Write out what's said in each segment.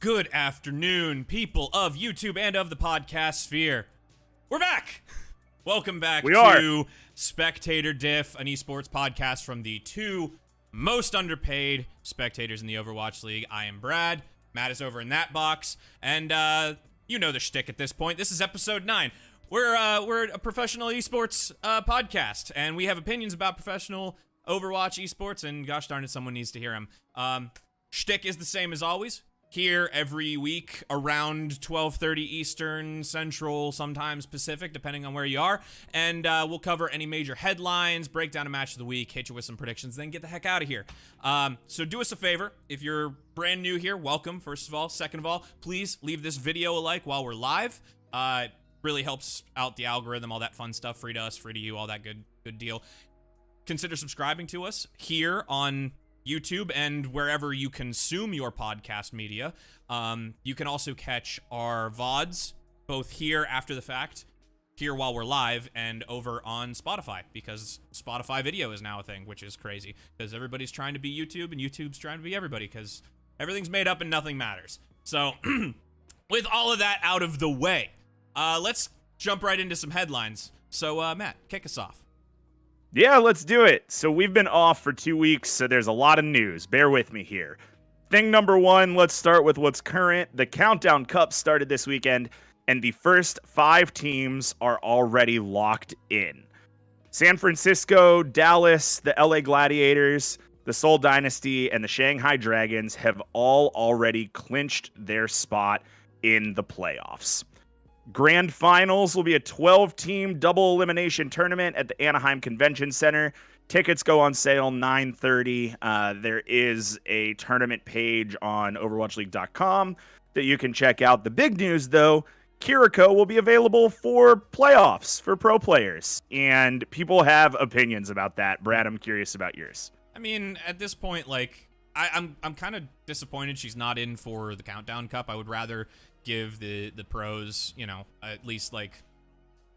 Good afternoon, people of YouTube and of the podcast sphere. We're back. Welcome back to Spectator Diff, an esports podcast from the two most underpaid spectators in the Overwatch League. I am Brad. Matt is over in that box, and you know the shtick at this point. This is episode 9. We're a professional esports podcast, and we have opinions about professional Overwatch esports. And gosh darn it, someone needs to hear them. Shtick is the same as always. Here every week around 12:30 Eastern, Central, sometimes Pacific, depending on where you are. And we'll cover any major headlines, break down a match of the week, hit you with some predictions, then get the heck out of here. So do us a favor. If you're brand new here, welcome, first of all. Second of all, please leave this video a like while we're live. It really helps out the algorithm, all that fun stuff. Free to us, free to you, all that good deal. Consider subscribing to us here on YouTube and wherever you consume your podcast media. You can also catch our VODs both here after the fact, here while we're live, and over on Spotify, because Spotify video is now a thing, which is crazy because everybody's trying to be YouTube and YouTube's trying to be everybody because everything's made up and nothing matters. So with all of that out of the way, let's jump right into some headlines. So Matt, kick us off. Yeah, let's do it. So we've been off for 2 weeks, so there's a lot of news. Bear with me here. Thing number one, let's start with what's current. The Countdown Cup started this weekend, and the first 5 teams are already locked in. San Francisco, Dallas, the LA Gladiators, the Seoul Dynasty, and the Shanghai Dragons have all already clinched their spot in the playoffs. Grand Finals will be a 12-team double elimination tournament at the Anaheim Convention Center. Tickets go on sale 9:30. There is a tournament page on overwatchleague.com that you can check out. The big news, though, Kiriko will be available for playoffs for pro players, and people have opinions about that. Brad, I'm curious about yours. I mean, at this point, like, I'm kind of disappointed she's not in for the Countdown Cup. I would rather give the pros, you know, at least like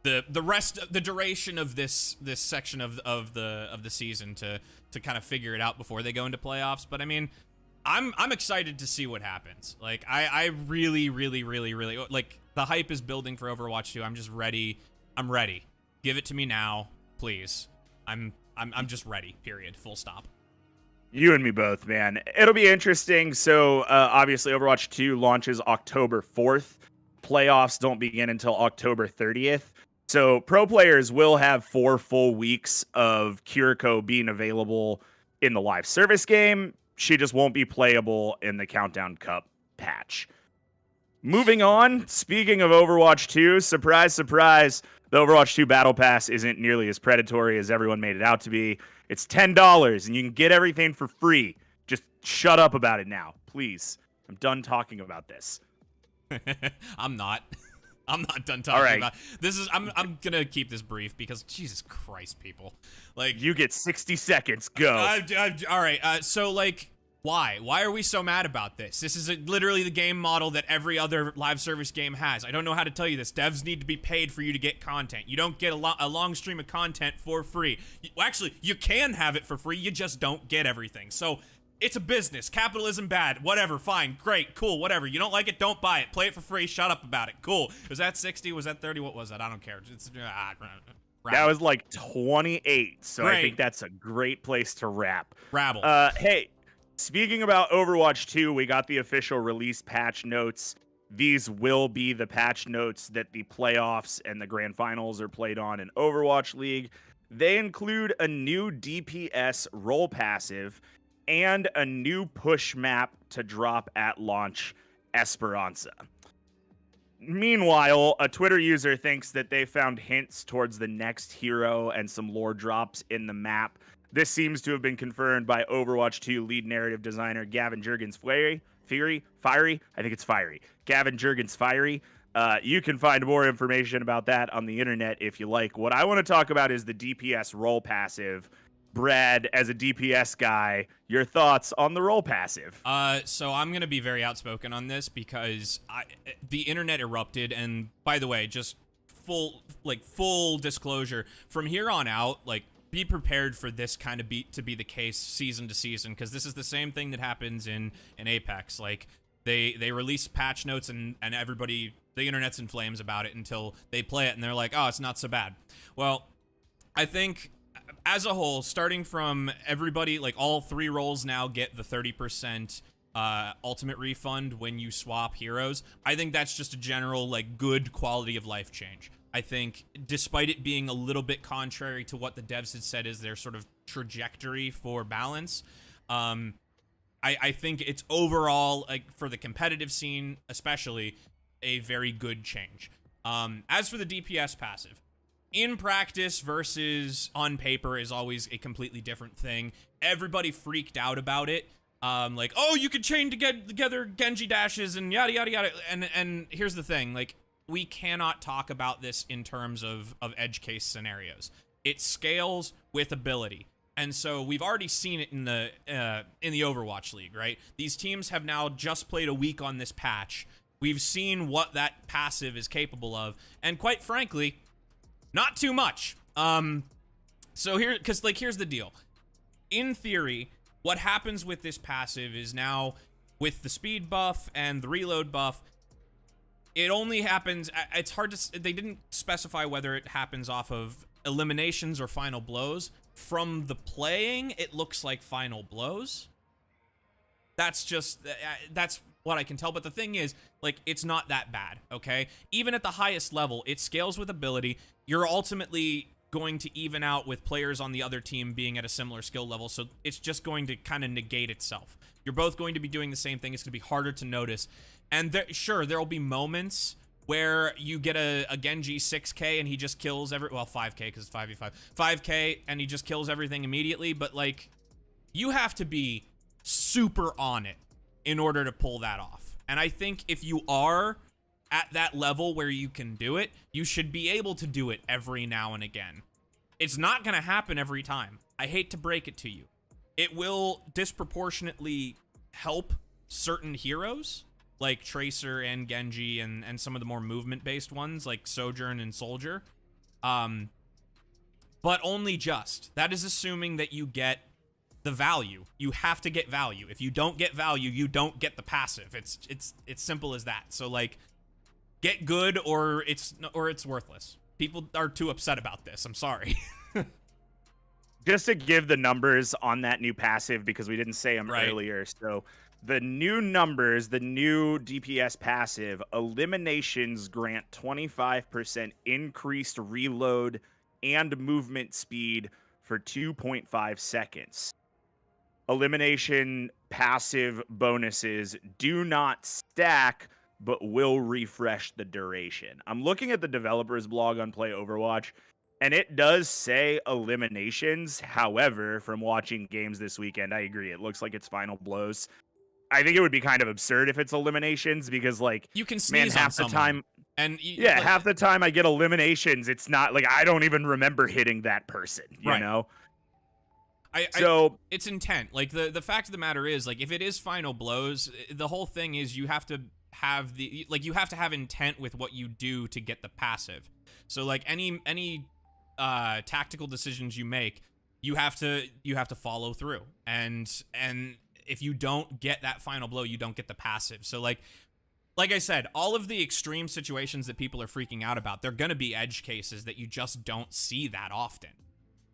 the rest, the duration of this section of the season to kind of figure it out before they go into playoffs. But I mean, I'm excited to see what happens. Like I really like the hype is building for Overwatch 2. I'm just ready. I'm ready. Give it to me now, please. I'm just ready. Period. Full stop. You and me both, man. It'll be interesting. So, obviously, Overwatch 2 launches October 4th. Playoffs don't begin until October 30th. So, pro players will have 4 full weeks of Kiriko being available in the live service game. She just won't be playable in the Countdown Cup patch. Moving on, speaking of Overwatch 2, surprise, surprise, the Overwatch 2 Battle Pass isn't nearly as predatory as everyone made it out to be. It's $10, and you can get everything for free. Just shut up about it now, please. I'm done talking about this. I'm not done talking about this. I'm gonna keep this brief because Jesus Christ, people. Like, you get 60 seconds. Go. All right. So like, why are we so mad about this? This is literally the game model that every other live service game has. I don't know how to tell you this. Devs need to be paid for you to get content. You don't get a long stream of content for free. Actually, you can have it for free. You just don't get everything. So it's a business. Capitalism bad. Whatever. Fine. Great. Cool. Whatever. You don't like it? Don't buy it. Play it for free. Shut up about it. Cool. Was that 60? Was that 30? What was that? I don't care. That was like 28. So great. I think that's a great place to wrap. Rabble. Hey. Speaking about Overwatch 2, we got the official release patch notes. These will be the patch notes that the playoffs and the grand finals are played on in Overwatch League. They include a new DPS role passive and a new push map to drop at launch, Esperanza. Meanwhile, a Twitter user thinks that they found hints towards the next hero and some lore drops in the map. This seems to have been confirmed by Overwatch 2 lead narrative designer Gavin Jurgens Fiery. I think it's Fiery. Gavin Jurgens Fiery. You can find more information about that on the internet if you like. What I want to talk about is the DPS role passive. Brad, as a DPS guy, your thoughts on the role passive? So I'm going to be very outspoken on this because the internet erupted. And by the way, just full disclosure, from here on out, like, be prepared for this kind of to be the case season to season, because this is the same thing that happens in Apex. Like, They release patch notes and everybody, the internet's in flames about it until they play it and they're like, oh, it's not so bad. Well, I think as a whole, starting from everybody, like all 3 roles now get the 30% ultimate refund when you swap heroes. I think that's just a general like good quality of life change. I think despite it being a little bit contrary to what the devs had said is their sort of trajectory for balance, I think it's overall, like for the competitive scene especially, a very good change. As for the DPS passive, in practice versus on paper is always a completely different thing. Everybody freaked out about it. Like, oh, you could chain together Genji dashes and yada yada yada. And here's the thing, like, we cannot talk about this in terms of edge case scenarios. It scales with ability. And so we've already seen it in the Overwatch League, right? These teams have now just played a week on this patch. We've seen what that passive is capable of, and quite frankly, not too much. So here's the deal. In theory, what happens with this passive is now with the speed buff and the reload buff, it only happens, it's hard to, they didn't specify whether it happens off of eliminations or final blows. From the playing, it looks like final blows. That's what I can tell. But the thing is, like, it's not that bad, okay? Even at the highest level, it scales with ability. You're ultimately going to even out with players on the other team being at a similar skill level, so it's just going to kind of negate itself. You're both going to be doing the same thing. It's going to be harder to notice. And sure, there will be moments where you get a Genji 6k and he just kills 5k because it's 5v5. 5k and he just kills everything immediately, but like, you have to be super on it in order to pull that off. And I think if you are at that level where you can do it, you should be able to do it every now and again. It's not going to happen every time. I hate to break it to you. It will disproportionately help certain heroes, like Tracer and Genji and some of the more movement-based ones, like Sojourn and Soldier. But only just. That is assuming that you get the value. You have to get value. If you don't get value, you don't get the passive. It's simple as that. So, like, get good or it's worthless. People are too upset about this. I'm sorry. Just to give the numbers on that new passive, because we didn't say them earlier. So the new numbers, the new DPS passive, eliminations grant 25% increased reload and movement speed for 2.5 seconds. Elimination passive bonuses do not stack, but will refresh the duration. I'm looking at the developer's blog on Play Overwatch, and it does say eliminations. However, from watching games this weekend, I agree. It looks like it's final blows. I think it would be kind of absurd if it's eliminations, because, like, you can sneeze half the time. And half the time I get eliminations, it's not like I don't even remember hitting that person, you know? It's intent. Like, the fact of the matter is, like, if it is final blows, the whole thing is you have to have you have to have intent with what you do to get the passive. So, like, any tactical decisions you make, you have to follow through. And if you don't get that final blow, you don't get the passive. So, like I said, all of the extreme situations that people are freaking out about, they're going to be edge cases that you just don't see that often.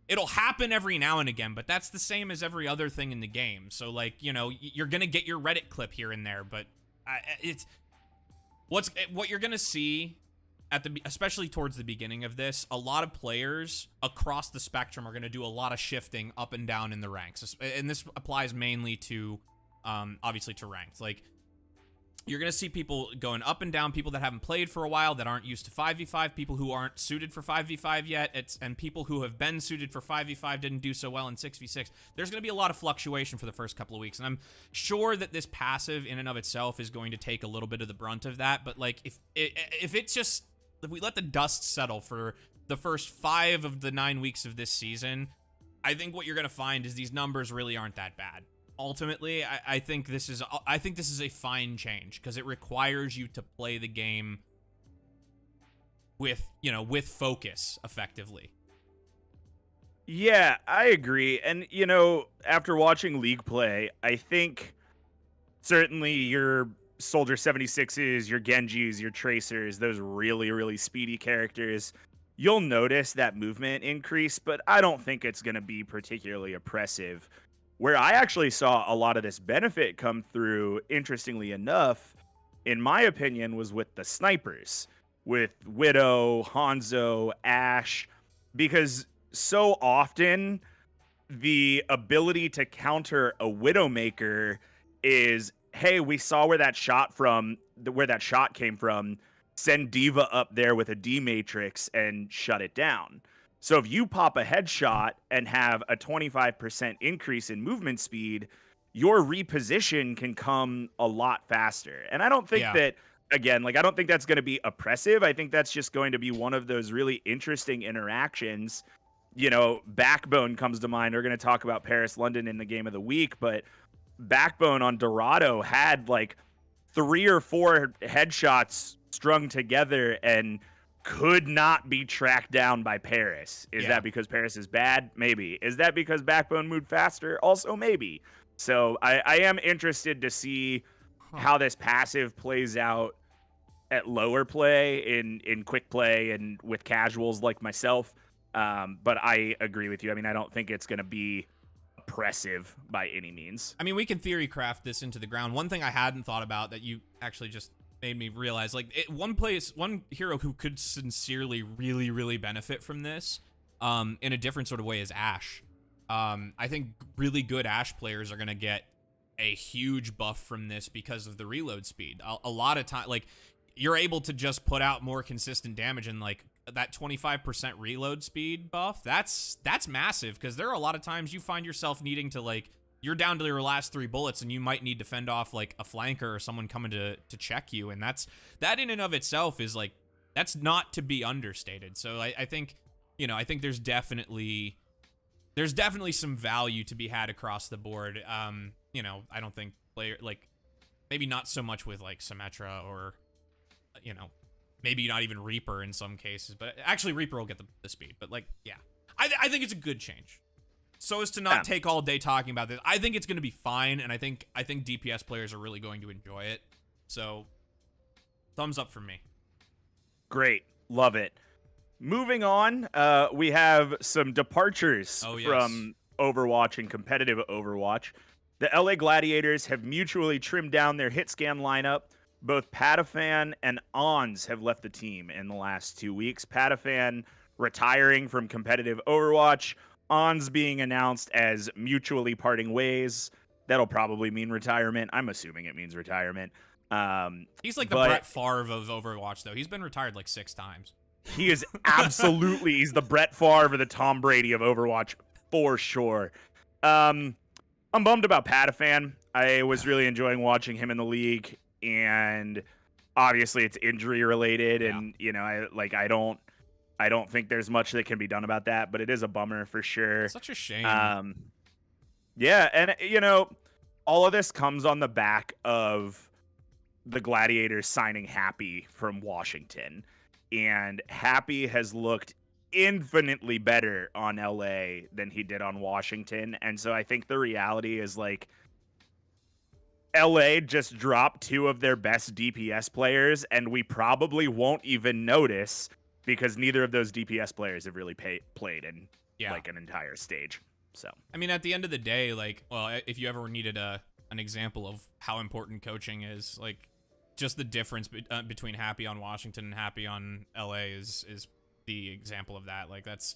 It'll happen every now and again, but that's the same as every other thing in the game. So, like, you know, you're going to get your Reddit clip here and there, but it's what you're going to see especially towards the beginning of this, a lot of players across the spectrum are going to do a lot of shifting up and down in the ranks. And this applies mainly to, obviously, to ranked. Like, you're going to see people going up and down, people that haven't played for a while, that aren't used to 5v5, people who aren't suited for 5v5 yet, and people who have been suited for 5v5 didn't do so well in 6v6. There's going to be a lot of fluctuation for the first couple of weeks, and I'm sure that this passive in and of itself is going to take a little bit of the brunt of that, but, like, if we let the dust settle for the first 5 of the 9 weeks of this season, I think what you're going to find is these numbers really aren't that bad. Ultimately, I think this is a fine change, because it requires you to play the game with focus effectively. Yeah, I agree. And, after watching League play, I think certainly you're Soldier 76s, your Genjis, your Tracers, those really, really speedy characters, you'll notice that movement increase, but I don't think it's going to be particularly oppressive. Where I actually saw a lot of this benefit come through, interestingly enough, in my opinion, was with the snipers, with Widow, Hanzo, Ashe, because so often the ability to counter a Widowmaker is, hey, we saw where that shot came from. Send Diva up there with a D Matrix and shut it down. So if you pop a headshot and have a 25% increase in movement speed, your reposition can come a lot faster. And I don't think that, again, like, I don't think that's going to be oppressive. I think that's just going to be one of those really interesting interactions. You know, Backbone comes to mind. We're going to talk about Paris London in the game of the week, but Backbone on Dorado had like 3 or 4 headshots strung together and could not be tracked down by Paris. Is that because Paris is bad? Maybe. Is that because Backbone moved faster? Also maybe. So I am interested to see how this passive plays out at lower play, in quick play, and with casuals like myself. But I agree with you. I mean, I don't think it's going to be oppressive by any means. I mean, we can theory craft this into the ground. One thing I hadn't thought about that you actually just made me realize, like, one hero who could sincerely really, really benefit from this in a different sort of way is Ashe. I think really good Ashe players are going to get a huge buff from this because of the reload speed. A lot of time, like, you're able to just put out more consistent damage, and like that 25% reload speed buff, that's massive, because there are a lot of times you find yourself needing to, like, you're down to your last 3 bullets and you might need to fend off like a flanker or someone coming to check you, and that in and of itself is like, that's not to be understated. So I think, you know, I think there's definitely some value to be had across the board. You know, I don't think maybe not so much with like Symmetra, or, you know, maybe not even Reaper in some cases, but actually Reaper will get the speed. But like, yeah, I think it's a good change. So as to not take all day talking about this, I think it's going to be fine, and I think DPS players are really going to enjoy it. So, thumbs up for me. Great, love it. Moving on, we have some departures from Overwatch and competitive Overwatch. The LA Gladiators have mutually trimmed down their hit scan lineup. Both Patafan and Ons have left the team in the last 2 weeks. Patafan retiring from competitive Overwatch. Ons being announced as mutually parting ways. That'll probably mean retirement. I'm assuming it means retirement. He's like the Brett Favre of Overwatch, though. He's been retired like 6 times. He is absolutely, he's the Brett Favre or the Tom Brady of Overwatch, for sure. I'm bummed about Patafan. I was really enjoying watching him in the league, and obviously it's injury related, and you know, I don't think there's much that can be done about that, but it is a bummer for sure. Such a shame. Yeah, and you know, all of this comes on the back of the Gladiators signing Happy from Washington, and Happy has looked infinitely better on LA than he did on Washington, and so I think the reality is, like, LA just dropped 2 of their best DPS players, and we probably won't even notice, because neither of those DPS players have really played in like an entire stage. So, I mean, at the end of the day, like, well, if you ever needed an example of how important coaching is, like, just the difference between Happy on Washington and Happy on LA is the example of that. Like, that's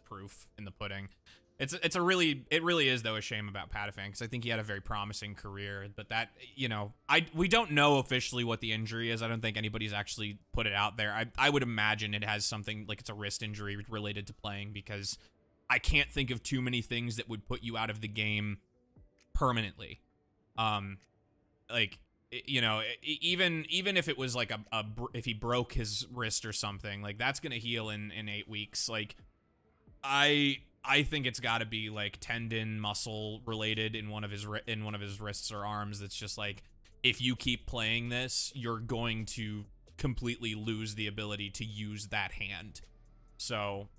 proof in the pudding. It really is, though, a shame about Patafan, because I think he had a very promising career, but that, you know, we don't know officially what the injury is. I don't think anybody's actually put it out there. I would imagine it has something, like, it's a wrist injury related to playing, because I can't think of too many things that would put you out of the game permanently. Like, you know, even if it was like if he broke his wrist or something, like, that's gonna heal in 8 weeks. Like, I think it's got to be like tendon, muscle related in one of his wrists or arms. That's just like, if you keep playing this, you're going to completely lose the ability to use that hand. So,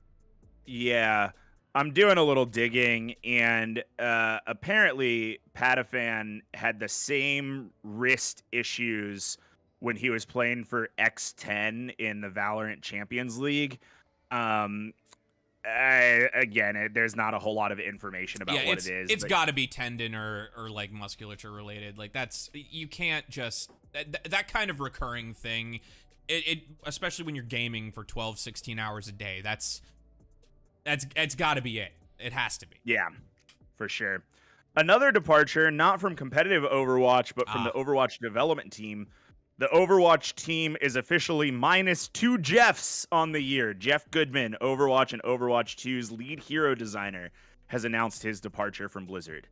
yeah, I'm doing a little digging, and apparently Patafan had the same wrist issues when he was playing for X10 in the Valorant Champions League. Again, there's not a whole lot of information about what it is. It's got to be tendon or like musculature related. Like you can't just that kind of recurring thing. It especially when you're gaming for 12, 16 hours a day. It's got to be it. It has to be. Yeah, for sure. Another departure, not from competitive Overwatch, but from the Overwatch development team. The Overwatch team is officially -2 Jeffs on the year. Jeff Goodman, Overwatch and Overwatch 2's lead hero designer, has announced his departure from Blizzard.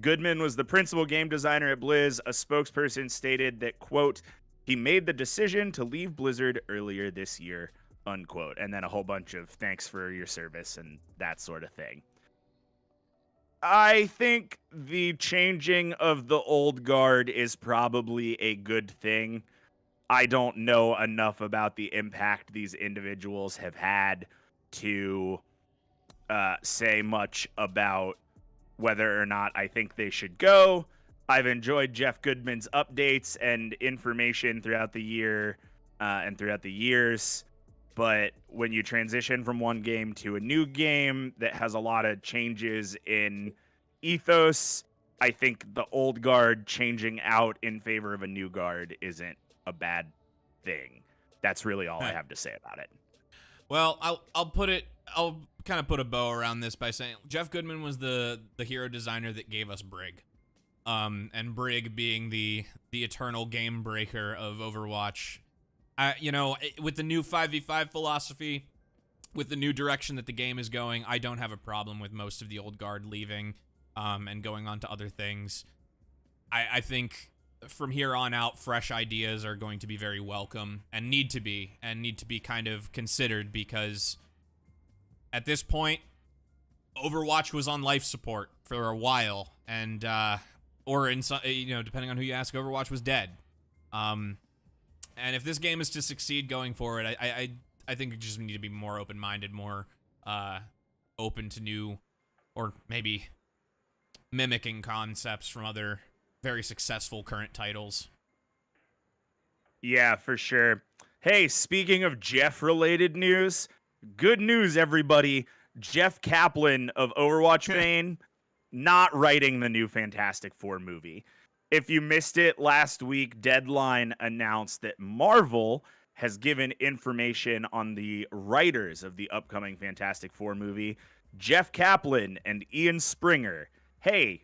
Goodman was the principal game designer at Blizz. A spokesperson stated that, quote, he made the decision to leave Blizzard earlier this year, unquote. And then a whole bunch of thanks for your service and that sort of thing. I think the changing of the old guard is probably a good thing. I don't know enough about the impact these individuals have had to say much about whether or not I think they should go. I've enjoyed Jeff Goodman's updates and information throughout the year and throughout the years. But when you transition from one game to a new game that has a lot of changes in ethos, I think the old guard changing out in favor of a new guard isn't a bad thing. That's really all I have to say about it. Well, I'll kind of put a bow around this by saying Jeff Goodman was the hero designer that gave us Brig. And Brig being the eternal game breaker of Overwatch. With the new 5v5 philosophy, with the new direction that the game is going, I don't have a problem with most of the old guard leaving and going on to other things. I think from here on out, fresh ideas are going to be very welcome and need to be kind of considered, because at this point, Overwatch was on life support for a while, and or in some, depending on who you ask, Overwatch was dead. And if this game is to succeed going forward, I think we just need to be more open-minded, more open to new, or maybe mimicking concepts from other very successful current titles. Yeah, for sure. Hey, speaking of Jeff-related news, good news, everybody. Jeff Kaplan of Overwatch fame, not writing the new Fantastic Four movie. If you missed it last week, Deadline announced that Marvel has given information on the writers of the upcoming Fantastic Four movie, Jeff Kaplan and Ian Springer. Hey,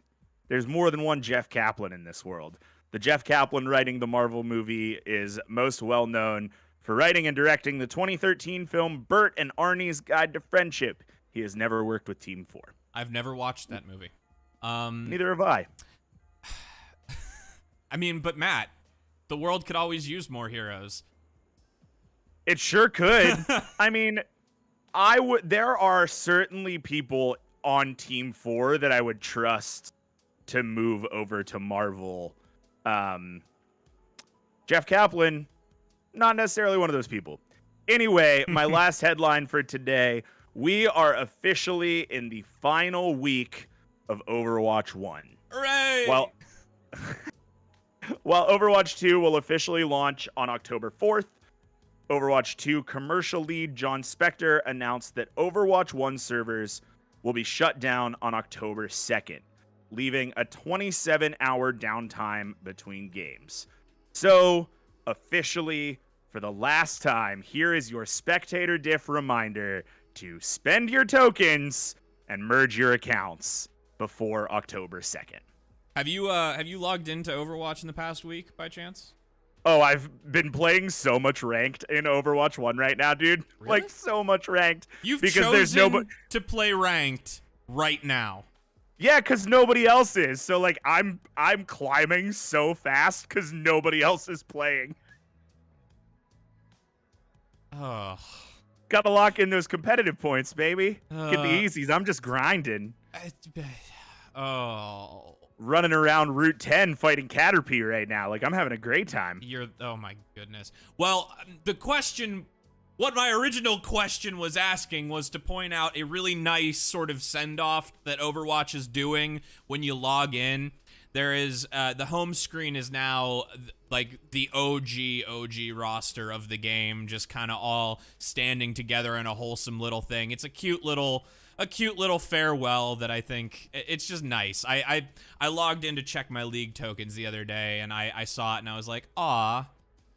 there's more than one Jeff Kaplan in this world. The Jeff Kaplan writing the Marvel movie is most well known for writing and directing the 2013 film Bert and Arnie's Guide to Friendship. He has never worked with Team 4. I've never watched that movie. Neither have I. I mean, but Matt, the world could always use more heroes. It sure could. I mean, there are certainly people on Team 4 that I would trust to move over to Marvel. Jeff Kaplan, not necessarily one of those people. Anyway, my last headline for today, we are officially in the final week of Overwatch 1. Hooray! While Overwatch 2 will officially launch on October 4th, Overwatch 2 commercial lead John Spector announced that Overwatch 1 servers will be shut down on October 2nd, leaving a 27-hour downtime between games. So, officially, for the last time, here is your Spectator Diff reminder to spend your tokens and merge your accounts before October 2nd. Have you logged into Overwatch in the past week by chance? Oh, I've been playing so much ranked in Overwatch 1 right now, dude. Really? Like, so much ranked. You've because chosen to play ranked right now. Yeah, because nobody else is. So, like, I'm climbing so fast because nobody else is playing. Oh. Gotta lock in those competitive points, baby. Get the easies. I'm just grinding. Oh. Running around Route 10 fighting Caterpie right now. Like, I'm having a great time. Oh my goodness. Well, the question what my original question was asking was to point out a really nice sort of send-off that Overwatch is doing when you log in. There is, the home screen is now, like, the OG roster of the game, just kind of all standing together in a wholesome little thing. It's a cute little farewell that I think, it's just nice. I logged in to check my league tokens the other day, and I saw it, and I was like, aw,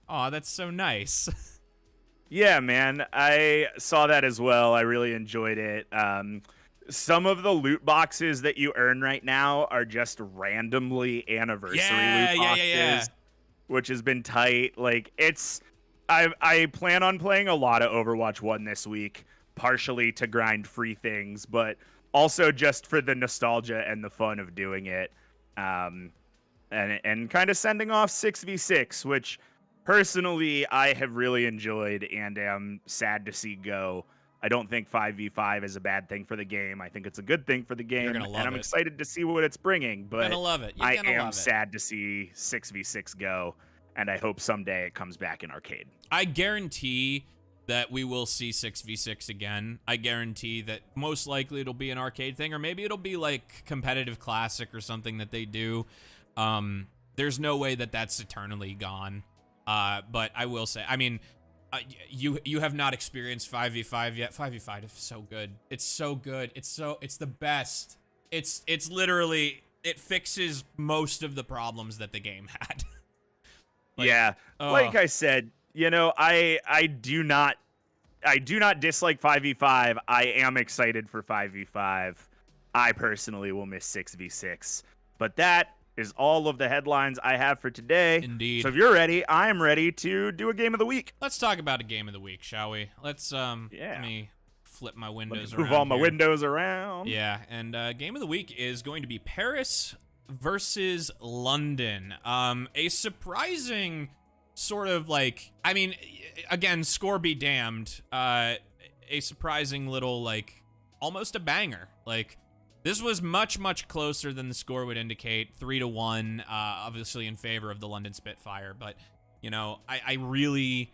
that's so nice. Yeah, man, I saw that as well. I really enjoyed it. Some of the loot boxes that you earn right now are just randomly anniversary loot boxes, which has been tight. Like, I plan on playing a lot of Overwatch 1 this week, partially to grind free things, but also just for the nostalgia and the fun of doing it. And kind of sending off 6v6, which personally I have really enjoyed and am sad to see go. I don't think 5v5 is a bad thing for the game. I think it's a good thing for the game, and I'm excited to see what it's bringing. But You're gonna love it. I am sad to see 6v6 go, and I hope someday it comes back in arcade. I guarantee that we will see 6v6 again. I guarantee that most likely it'll be an arcade thing, or maybe it'll be like competitive classic or something that they do. There's no way that that's eternally gone. But I will say, I mean, you have not experienced 5v5 yet. 5v5 is so good. It's so good. It's the best. It's literally, it fixes most of the problems that the game had. Like I said, you know, I do not dislike 5v5. I am excited for 5v5. I personally will miss 6v6. But that is all of the headlines I have for today. Indeed. So if you're ready, I am ready to do a game of the week. Let's talk about a game of the week, shall we? Let's let me flip my windows around. Move all my windows around. Yeah, and game of the week is going to be Paris versus London. A surprising sort of like, I mean, again, score be damned. A surprising little, like, almost a banger. Like, this was much, much closer than the score would indicate. 3-1, obviously in favor of the London Spitfire. But, you know, I really,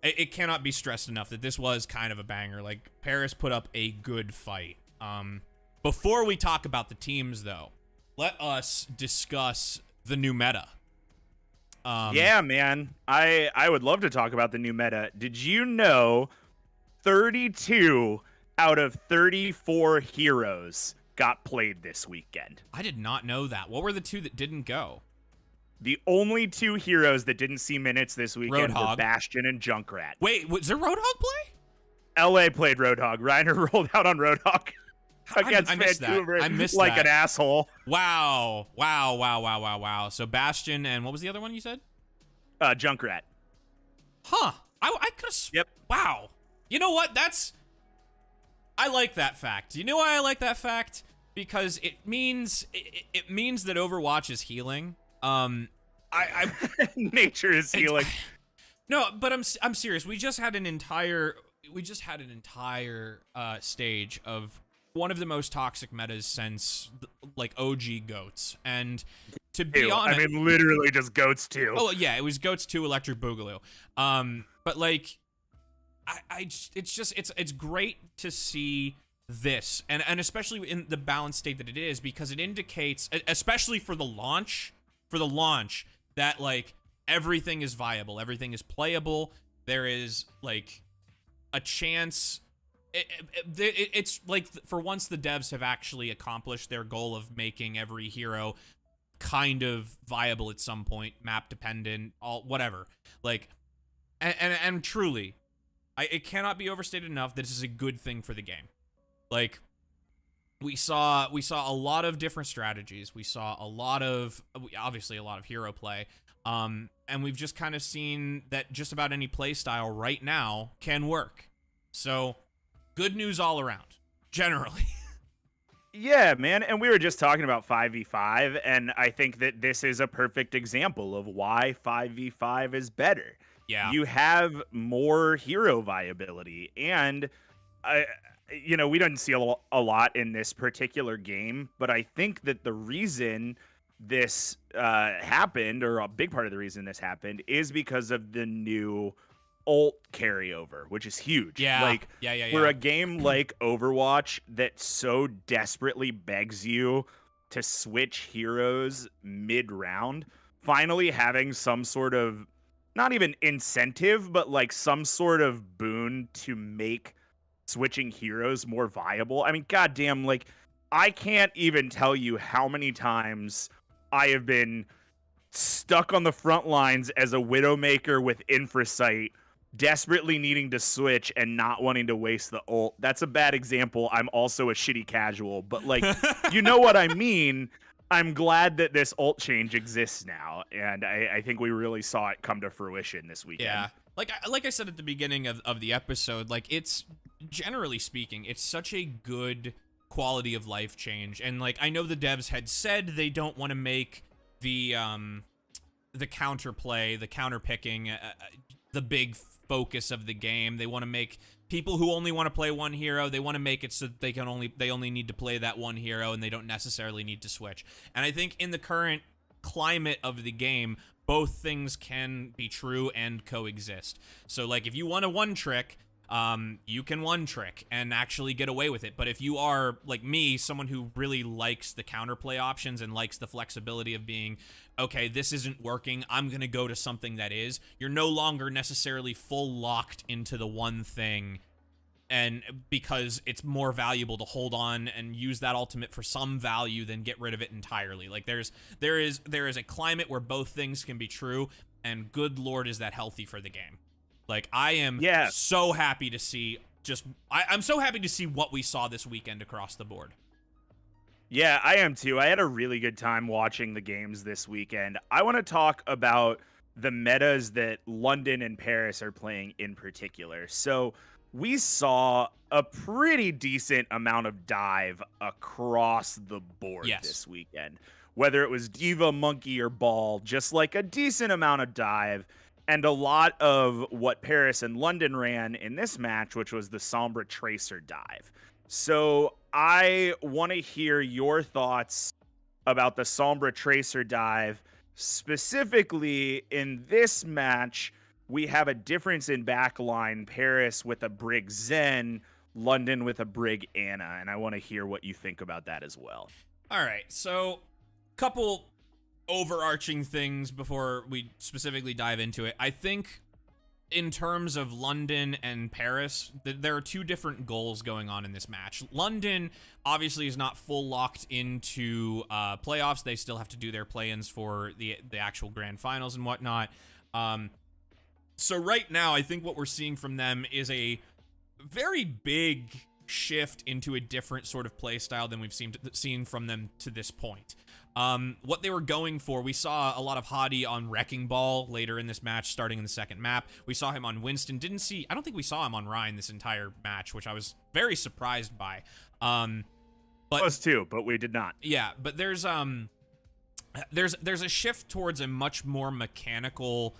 it cannot be stressed enough that this was kind of a banger. Like, Paris put up a good fight. Before we talk about the teams, though, let us discuss the new meta. Yeah, man. I would love to talk about the new meta. Did you know 32 out of 34 heroes got played this weekend? I did not know that. What were the two that didn't go? The only two heroes that didn't see minutes this weekend were Bastion and Junkrat. Wait, was there Roadhog play? LA played Roadhog. Reiner rolled out on Roadhog against Vancouver like an asshole. Wow. So Bastion and what was the other one you said? Junkrat. Huh. I could have... Yep. Wow. You know what? I like that fact. You know why I like that fact? Because it means that Overwatch is healing. Nature is healing. No, but I'm serious. We just had an entire stage of one of the most toxic metas since like OG GOATs. And to be honest, I mean literally just GOATs 2. Oh yeah, it was GOATs 2 Electric Boogaloo. But like it's great to see this, and especially in the balanced state that it is, because it indicates, especially for the launch, that like everything is viable, everything is playable. There is like a chance. It's like for once the devs have actually accomplished their goal of making every hero kind of viable at some point, map dependent, whatever. Like, and truly, it cannot be overstated enough that this is a good thing for the game. Like, we saw a lot of different strategies. We saw obviously a lot of hero play. And we've just kind of seen that just about any play style right now can work. So, good news all around, generally. Yeah, man, and we were just talking about 5v5, and I think that this is a perfect example of why 5v5 is better. Yeah. You have more hero viability, and we didn't see a lot in this particular game, but I think that the reason this happened, or a big part of the reason this happened, is because of the new ult carryover, which is huge. Yeah. For a game like Overwatch that so desperately begs you to switch heroes mid-round, finally having some sort of, not even incentive, but like some sort of boon to make switching heroes more viable. I mean, goddamn, like, I can't even tell you how many times I have been stuck on the front lines as a Widowmaker with Infrasight, desperately needing to switch and not wanting to waste the ult. That's a bad example. I'm also a shitty casual, but like, you know what I mean? I'm glad that this ult change exists now, and I think we really saw it come to fruition this weekend. Yeah. Like I said at the beginning of the episode, like, it's, generally speaking, it's such a good quality of life change. And like, I know the devs had said they don't want to make the counterplay, the counterpicking, the big focus of the game. They want to make people who only want to play one hero, they want to make it so that they only need to play that one hero and they don't necessarily need to switch. And I think in the current climate of the game, both things can be true and coexist. So like, if you want a one trick, you can one trick and actually get away with it. But if you are, like me, someone who really likes the counterplay options and likes the flexibility of being, okay, this isn't working, I'm gonna go to something that is, you're no longer necessarily full locked into the one thing, and because it's more valuable to hold on and use that ultimate for some value than get rid of it entirely. Like, there is a climate where both things can be true, and good lord is that healthy for the game. Like, I am so happy to see I'm so happy to see what we saw this weekend across the board. Yeah, I am too. I had a really good time watching the games this weekend. I want to talk about the metas that London and Paris are playing in particular. So we saw a pretty decent amount of dive across the board this weekend. Whether it was Diva, Monkey, or Ball, just like a decent amount of dive. And a lot of what Paris and London ran in this match, which was the Sombra Tracer dive. So I want to hear your thoughts about the Sombra Tracer dive. Specifically, in this match, we have a difference in backline. Paris with a Brig Zen, London with a Brig Anna. And I want to hear what you think about that as well. All right, so couple overarching things before we specifically dive into it. I think in terms of London and Paris, there are two different goals going on in this match. London obviously is not full locked into playoffs. They still have to do their play-ins for the actual grand finals and whatnot. So right now, I think what we're seeing from them is a very big shift into a different sort of play style than we've seen from them to this point. What they were going for, we saw a lot of Hadi on Wrecking Ball later in this match, starting in the second map. We saw him on Winston. I don't think we saw him on Ryan this entire match, which I was very surprised by. But us too, but we did not. Yeah, but there's a shift towards a much more mechanical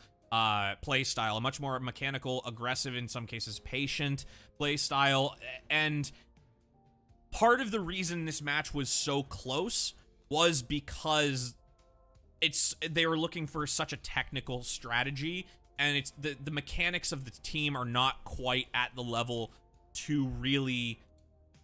play style, a much more mechanical, aggressive, in some cases patient play style. And part of the reason this match was so close was because they were looking for such a technical strategy, and it's the mechanics of the team are not quite at the level to really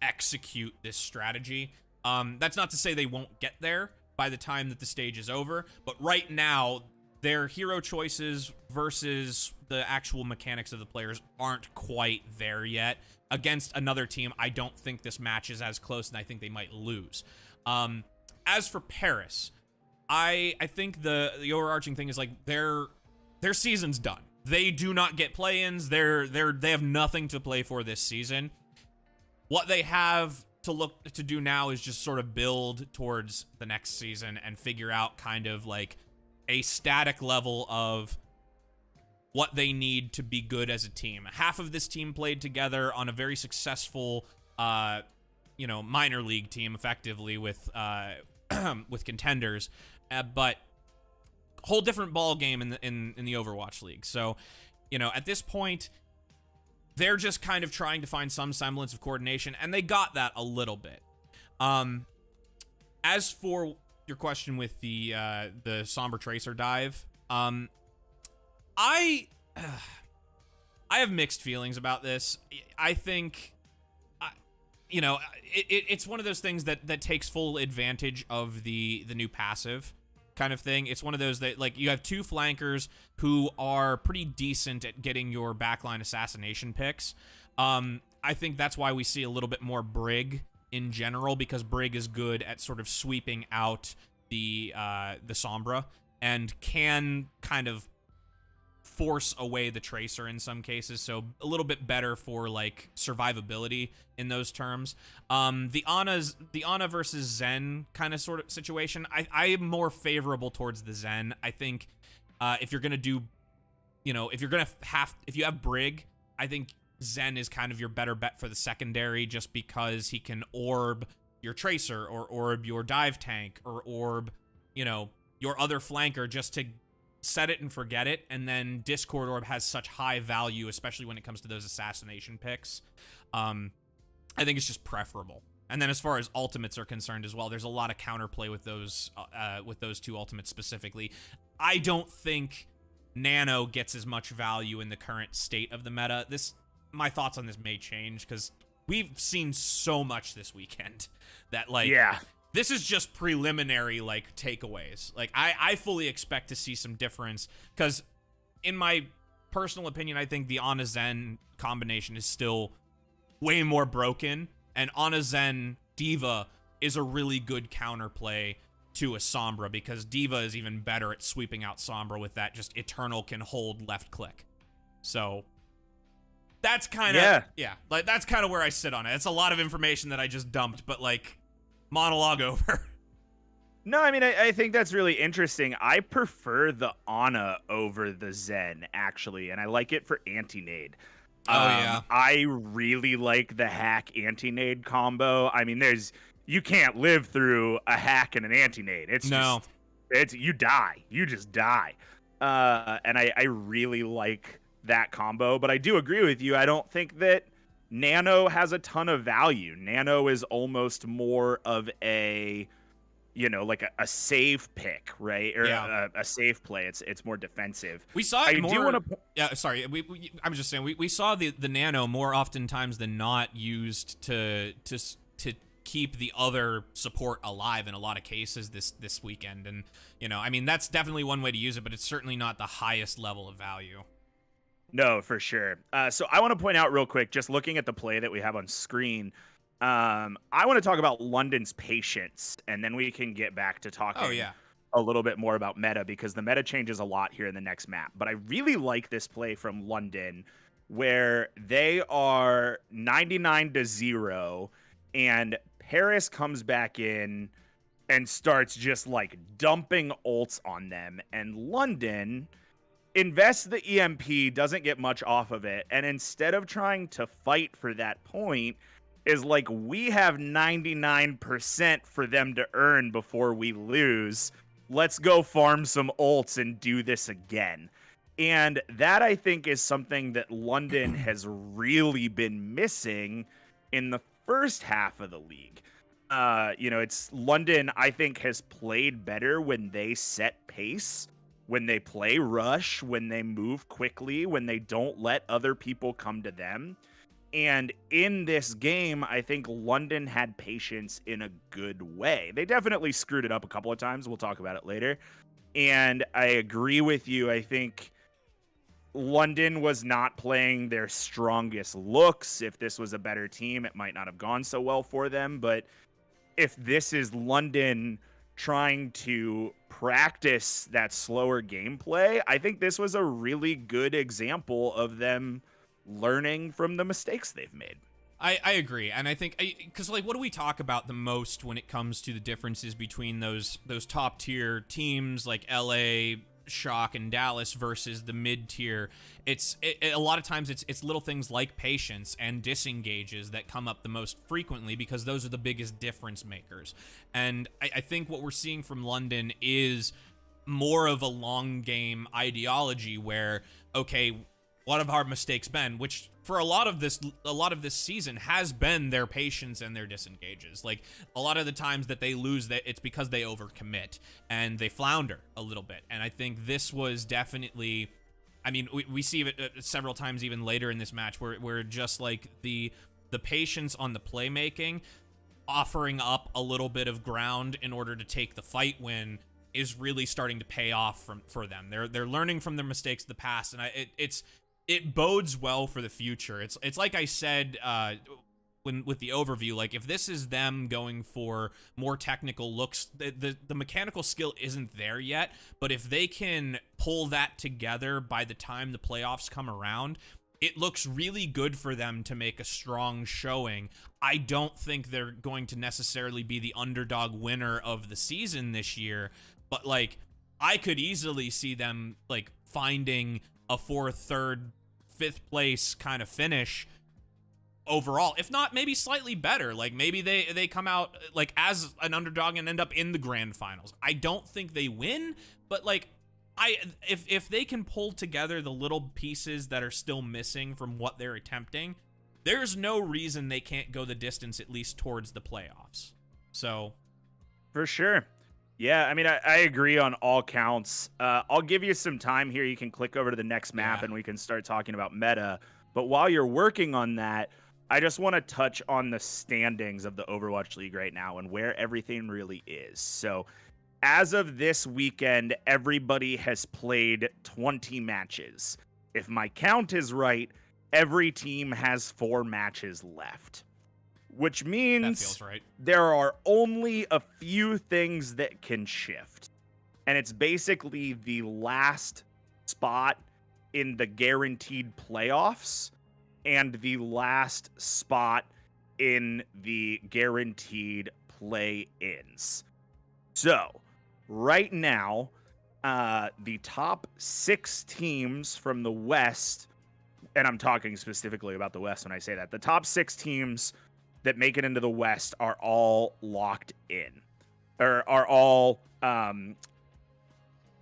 execute this strategy. That's not to say they won't get there by the time that the stage is over, but right now their hero choices versus the actual mechanics of the players aren't quite there yet. Against another team, I don't think this match is as close, and I think they might lose. As for Paris, I think the overarching thing is, like, their season's done. They do not get play-ins. They have nothing to play for this season. What they have to do now is just sort of build towards the next season and figure out kind of like a static level of what they need to be good as a team. Half of this team played together on a very successful minor league team, effectively, with contenders, but whole different ball game in the Overwatch League. So, at this point, they're just kind of trying to find some semblance of coordination, and they got that a little bit. As for your question with the Sombra Tracer dive, I have mixed feelings about this. I think, it's one of those things that takes full advantage of the new passive kind of thing. It's one of those that, like, you have two flankers who are pretty decent at getting your backline assassination picks. I think that's why we see a little bit more Brig in general, because Brig is good at sort of sweeping out the Sombra and can kind of force away the Tracer in some cases, so a little bit better for, like, survivability in those terms. The Ana versus Zen kind of sort of situation, I am more favorable towards the Zen. I think if you're gonna do, if you have Brig, I think Zen is kind of your better bet for the secondary, just because he can orb your Tracer or orb your dive tank or orb, your other flanker, just to set it and forget it. And then Discord Orb has such high value, especially when it comes to those assassination picks. I think it's just preferable. And then as far as ultimates are concerned as well, there's a lot of counterplay with those two ultimates specifically. I don't think Nano gets as much value in the current state of the meta. My thoughts on this may change, because we've seen so much this weekend that, like, this is just preliminary, like, takeaways. Like, I fully expect to see some difference, because in my personal opinion, I think the Ana Zen combination is still way more broken, and Ana Zen D.Va is a really good counterplay to a Sombra, because D.Va is even better at sweeping out Sombra with that just eternal can hold left click. So that's kind of, like, that's kind of where I sit on it. It's a lot of information that I just dumped, but, like, monologue over. No, I mean, I think that's really interesting. I prefer the Ana over the Zen, actually, and I like it for anti-nade. I really like the hack anti-nade combo. I mean, you can't live through a hack and an anti-nade. You die. You just die. And I really like that combo, but I do agree with you. I don't think that Nano has a ton of value. Nano is almost more of a, like a save pick, right? Or a safe play. It's more defensive. We saw it more. I'm just saying we saw the Nano more oftentimes than not used to keep the other support alive in a lot of cases this weekend. And I mean, that's definitely one way to use it, but it's certainly not the highest level of value. No, for sure. So I want to point out real quick, just looking at the play that we have on screen, I want to talk about London's patience, and then we can get back to talking a little bit more about meta, because the meta changes a lot here in the next map. But I really like this play from London, where they are 99-0, and Paris comes back in and starts just, like, dumping ults on them, and London invests the EMP, doesn't get much off of it, and instead of trying to fight for that point, is like, we have 99% for them to earn before we lose. Let's go farm some ults and do this again. And that, I think, is something that London has really been missing in the first half of the league. It's London, I think, has played better when they set pace, when they play rush, when they move quickly, when they don't let other people come to them. And in this game, I think London had patience in a good way. They definitely screwed it up a couple of times. We'll talk about it later. And I agree with you. I think London was not playing their strongest looks. If this was a better team, it might not have gone so well for them. But if this is London trying to practice that slower gameplay, I think this was a really good example of them learning from the mistakes they've made. I agree, and I think, because, like, what do we talk about the most when it comes to the differences between those top tier teams like LA, Shock, and Dallas versus the mid tier? A lot of times it's little things like patience and disengages that come up the most frequently, because those are the biggest difference makers. And I think what we're seeing from London is more of a long game ideology where, okay, what have our mistakes been? Which for a lot of this season has been their patience and their disengages. Like, a lot of the times that they lose, that it's because they overcommit and they flounder a little bit. And I think this was definitely I mean, we see it several times even later in this match where just like the patience on the playmaking, offering up a little bit of ground in order to take the fight win is really starting to pay off for them. They're learning from their mistakes of the past, and it bodes well for the future. It's like I said with the overview, like if this is them going for more technical looks, the mechanical skill isn't there yet, but if they can pull that together by the time the playoffs come around, it looks really good for them to make a strong showing. I don't think they're going to necessarily be the underdog winner of the season this year, but like I could easily see them like finding a 4th, 3rd, 5th place kind of finish overall, if not maybe slightly better. Like maybe they come out like as an underdog and end up in the grand finals. I don't think they win, but like if they can pull together the little pieces that are still missing from what they're attempting, there's no reason they can't go the distance at least towards the playoffs. So for sure. Yeah, I mean, I agree on all counts. I'll give you some time here. You can click over to the next map and we can start talking about meta. But while you're working on that, I just want to touch on the standings of the Overwatch League right now and where everything really is. So as of this weekend, everybody has played 20 matches. If my count is right, every team has 4 matches left, which means that feels right. There are only a few things that can shift. And it's basically the last spot in the guaranteed playoffs and the last spot in the guaranteed play-ins. So right now, the top 6 teams from the West, and I'm talking specifically about the West when I say that, the top 6 teams that make it into the West are all locked in, or are all,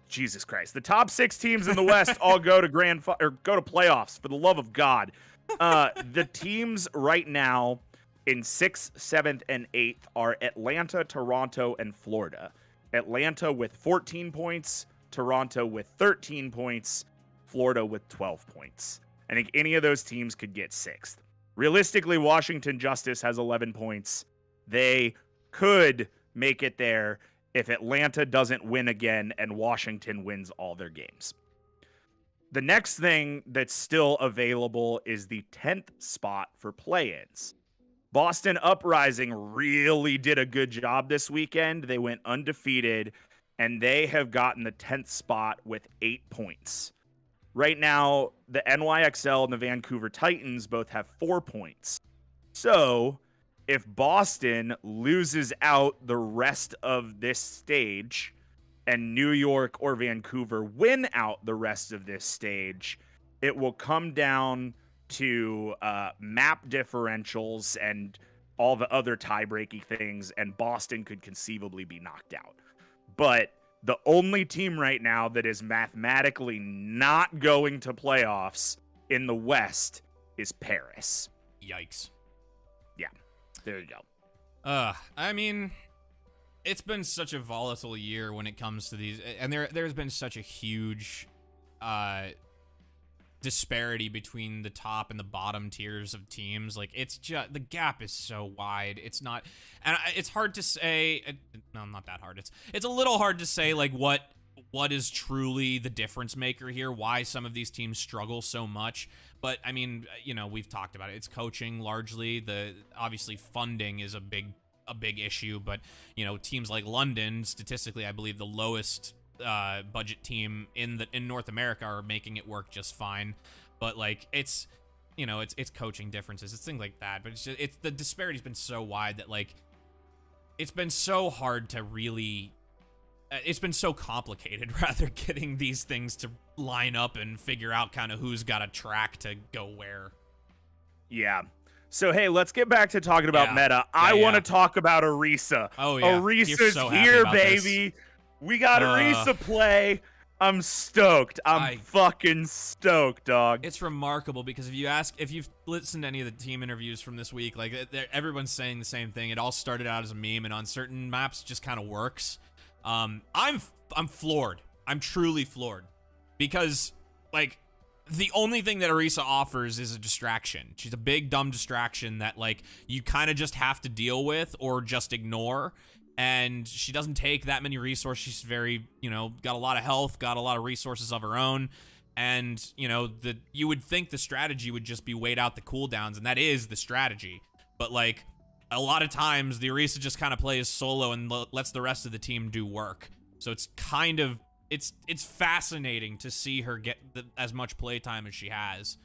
Jesus Christ, the top 6 teams in the West all go to go to playoffs, for the love of God. The teams right now in 6th, 7th, and 8th are Atlanta, Toronto, and Florida. Atlanta with 14 points, Toronto with 13 points, Florida with 12 points. I think any of those teams could get 6th. Realistically, Washington Justice has 11 points. They could make it there if Atlanta doesn't win again and Washington wins all their games. The next thing that's still available is the 10th spot for play-ins. Boston Uprising really did a good job this weekend. They went undefeated, and they have gotten the 10th spot with 8 points. Right now, the NYXL and the Vancouver Titans both have 4 points. So, if Boston loses out the rest of this stage, and New York or Vancouver win out the rest of this stage, it will come down to map differentials and all the other tie-breaking things, and Boston could conceivably be knocked out. But the only team right now that is mathematically not going to playoffs in the West is Paris. Yikes. Yeah, there you go. I mean, it's been such a volatile year when it comes to these, and there's been such a huge disparity between the top and the bottom tiers of teams. Like, it's just, the gap is so wide. It's not, and it's hard to say, no, not that hard. It's a little hard to say, like, what is truly the difference maker here, why some of these teams struggle so much. But I mean, you know, we've talked about it. It's coaching largely. Obviously funding is a big issue, but you know, teams like London, statistically, I believe the lowest budget team in North America, are making it work just fine. But like, it's, you know, it's coaching differences, it's things like that. But it's the disparity's been so wide that like, it's been so hard to really, it's been so complicated rather, getting these things to line up and figure out kind of who's got a track to go where. Yeah. So, hey, let's get back to talking about meta. I want to talk about Orisa. Oh, yeah. Orisa's so here, baby. This. We got Orisa play. I'm stoked. I'm fucking stoked, dog. It's remarkable because if you've listened to any of the team interviews from this week, like, everyone's saying the same thing. It all started out as a meme, and on certain maps, just kind of works. I'm floored. I'm truly floored because, like, the only thing that Orisa offers is a distraction. She's a big, dumb distraction that, like, you kind of just have to deal with or just ignore. And she doesn't take that many resources. She's very, got a lot of health, got a lot of resources of her own. And, you would think the strategy would just be wait out the cooldowns, and that is the strategy. But, like, a lot of times the Orisa just kind of plays solo and lets the rest of the team do work. So it's kind of... It's fascinating to see her get as much playtime as she has.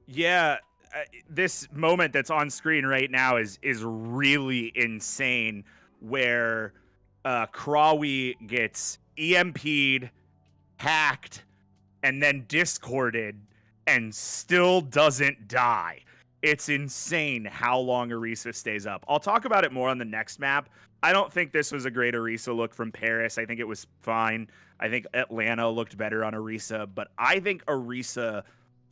Yeah, this moment that's on screen right now is really insane, where Krawi gets EMP'd, hacked, and then discorded, and still doesn't die. It's insane how long Orisa stays up. I'll talk about it more on the next map. I don't think this was a great Orisa look from Paris. I think it was fine. I think Atlanta looked better on Orisa, but I think Orisa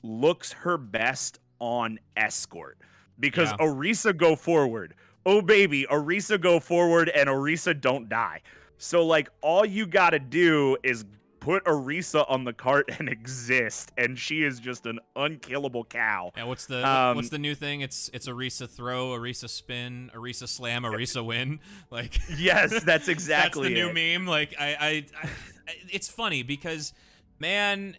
looks her best on Escort because Orisa go forward. Oh, baby, Orisa go forward and Orisa don't die. So, like, all you got to do is put Orisa on the cart and exist, and she is just an unkillable cow. Yeah, what's the new thing? It's Orisa throw, Orisa spin, Orisa slam, Orisa win. Like, yes, that's exactly that's the new meme. Like, I it's funny because, man,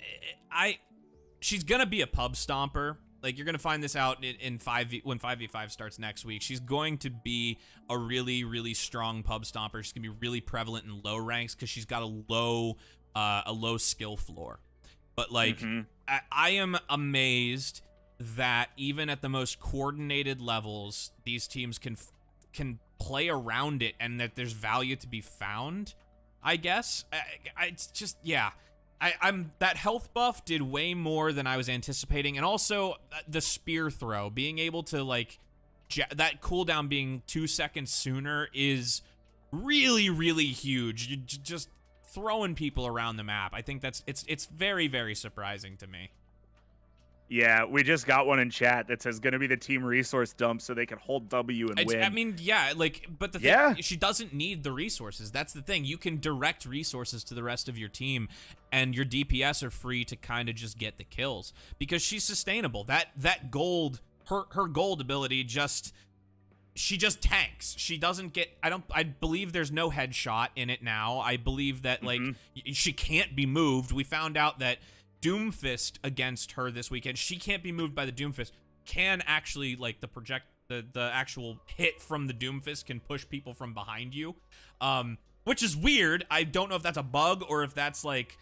she's gonna be a pub stomper. Like, you're gonna find this out in 5v when 5v5 starts next week. She's going to be a really, really strong pub stomper. She's gonna be really prevalent in low ranks because she's got a low skill floor. But, like, I am amazed that even at the most coordinated levels, these teams can play around it and that there's value to be found, I guess. It's just, yeah. I'm that health buff did way more than I was anticipating. And also the spear throw, being able to, like, that cooldown being 2 seconds sooner is really, really huge. You just throwing people around the map. I think it's very, very surprising to me. Yeah, we just got one in chat that says going to be the team resource dump so they can hold W and win. I mean, yeah, like, but the thing, she doesn't need the resources. That's the thing. You can direct resources to the rest of your team, and your DPS are free to kind of just get the kills because she's sustainable. That gold, her gold ability she just tanks. She doesn't get, I believe there's no headshot in it now. I believe that, like, she can't be moved. We found out that Doomfist against her this weekend, she can't be moved by the Doomfist. Can actually, like, the actual hit from the Doomfist can push people from behind you, which is weird. I don't know if that's a bug or if that's, like,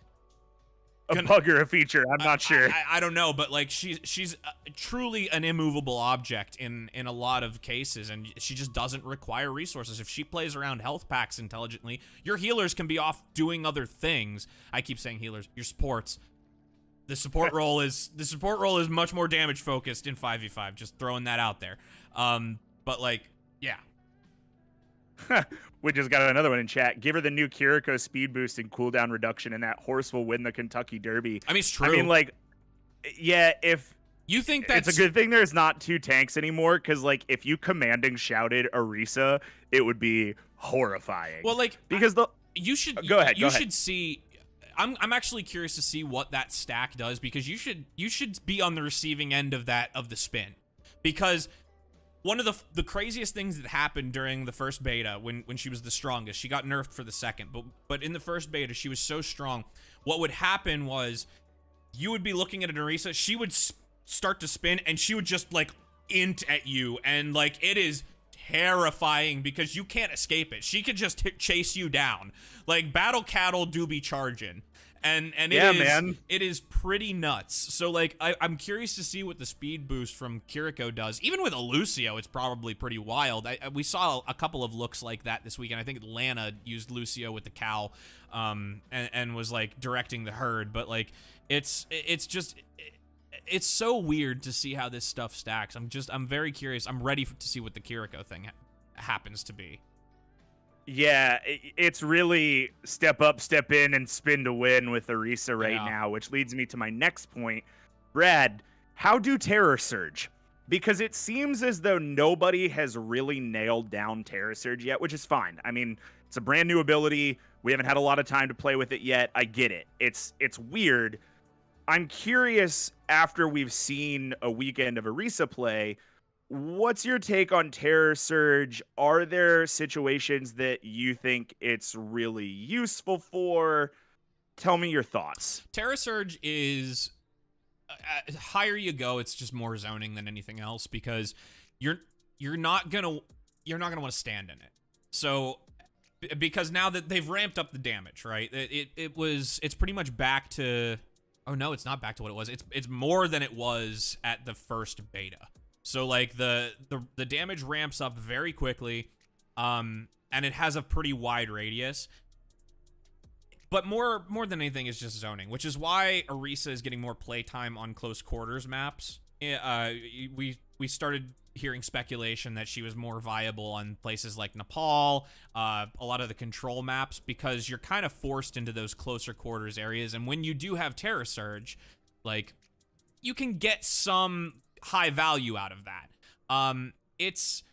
a bug or a feature. I'm not sure. I don't know, but, like, she's truly an immovable object in a lot of cases, and she just doesn't require resources. If she plays around health packs intelligently, your healers can be off doing other things. I keep saying healers. Your supports. The support role is much more damage focused in 5v5. Just throwing that out there. But, like, yeah. We just got another one in chat. Give her the new Kiriko speed boost and cooldown reduction, and that horse will win the Kentucky Derby. I mean, it's true. I mean, like, yeah, if you think that's it's a good thing there's not 2 tanks anymore, because, like, if you commanding shouted Orisa, it would be horrifying. Well, like, because you should go ahead. Should see. I'm actually curious to see what that stack does, because you should be on the receiving end of the spin, because one of the craziest things that happened during the first beta when she was the strongest, she got nerfed for the second, but in the first beta she was so strong. What would happen was you would be looking at an Orisa, she would start to spin and she would just, like, int at you, and, like, it is terrifying because you can't escape it. She could just chase you down. Like, battle cattle do be charging. And it is pretty nuts. So, like, I'm curious to see what the speed boost from Kiriko does. Even with a Lucio, it's probably pretty wild. We saw a couple of looks like that this weekend. I think Atlanta used Lucio with the cow, and was, like, directing the herd. But, like, it's so weird to see how this stuff stacks. I'm very curious. I'm ready to see what the Kiriko thing happens to be. Yeah, it's really step up, step in, and spin to win with Orisa right now, which leads me to my next point. Brad, how do Terror Surge? Because it seems as though nobody has really nailed down Terror Surge yet, which is fine. I mean, it's a brand new ability. We haven't had a lot of time to play with it yet. I get it. It's weird. I'm curious, after we've seen a weekend of Orisa play, what's your take on Terror Surge? Are there situations that you think it's really useful for? Tell me your thoughts. Terra Surge is higher you go, it's just more zoning than anything else because you're not gonna want to stand in it. So because now that they've ramped up the damage, right? It's pretty much back to. Oh no, it's not back to what it was. It's more than it was at the first beta. So like the damage ramps up very quickly, and it has a pretty wide radius. But more than anything is just zoning, which is why Orisa is getting more playtime on close quarters maps. We started hearing speculation that she was more viable on places like Nepal, a lot of the control maps, because you're kind of forced into those closer quarters areas. And when you do have Terror Surge, like, you can get some high value out of that. It's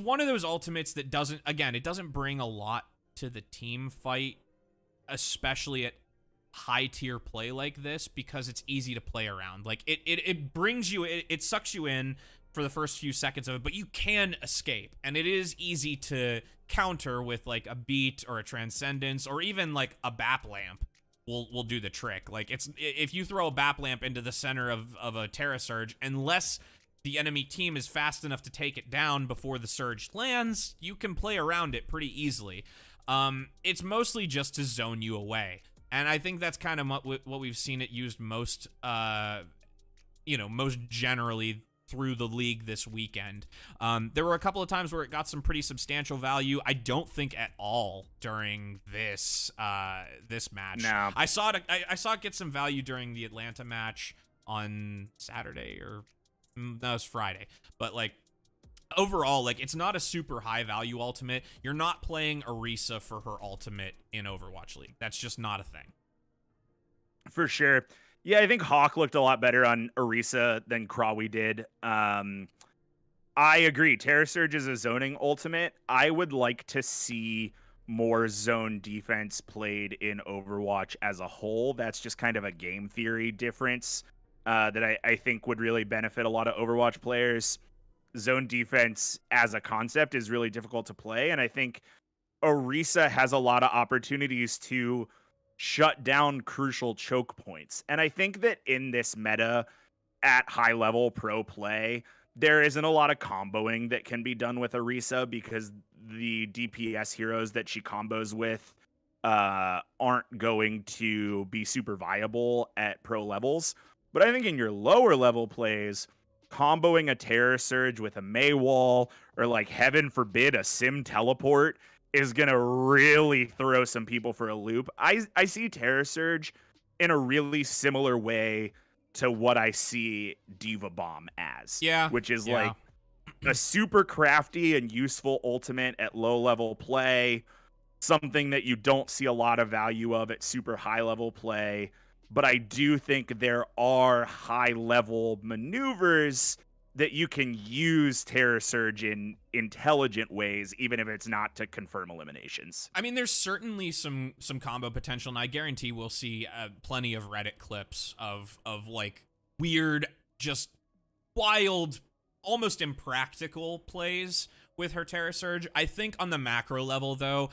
one of those ultimates that it doesn't bring a lot to the team fight, especially at high tier play like this, because it's easy to play around. Like it brings you, it sucks you in for the first few seconds of it, but you can escape, and it is easy to counter with like a beat or a transcendence, or even like a BAP lamp will do the trick. Like if you throw a BAP lamp into the center of a Terra Surge, unless the enemy team is fast enough to take it down before the surge lands, you can play around it pretty easily. It's mostly just to zone you away. And I think that's kind of what we've seen it used most, most generally through the league this weekend. There were a couple of times where it got some pretty substantial value. I don't think at all during this match. No. I saw it get some value during the Atlanta match on Saturday, or that was Friday. But like, overall, like, it's not a super high value ultimate. You're not playing Orisa for her ultimate in Overwatch League. That's just not a thing. For sure. Yeah, I think Hawk looked a lot better on Orisa than Krawi did. I agree. Terror Surge is a zoning ultimate. I would like to see more zone defense played in Overwatch as a whole. That's just kind of a game theory difference that I think would really benefit a lot of Overwatch players. Zone defense as a concept is really difficult to play, and I think Orisa has a lot of opportunities to shut down crucial choke points. And I think that in this meta at high level pro play, there isn't a lot of comboing that can be done with Orisa, because the DPS heroes that she combos with aren't going to be super viable at pro levels. But I think in your lower level plays, comboing a Terror Surge with a Mei wall, or like, heaven forbid, a Sim teleport, is going to really throw some people for a loop. I see Terror Surge in a really similar way to what I see Diva Bomb as. Yeah. Which is like a super crafty and useful ultimate at low level play, something that you don't see a lot of value of at super high level play. But I do think there are high-level maneuvers that you can use Terror Surge in intelligent ways, even if it's not to confirm eliminations. I mean, there's certainly some combo potential, and I guarantee we'll see plenty of Reddit clips of like weird, just wild, almost impractical plays with her Terror Surge. I think on the macro level, though,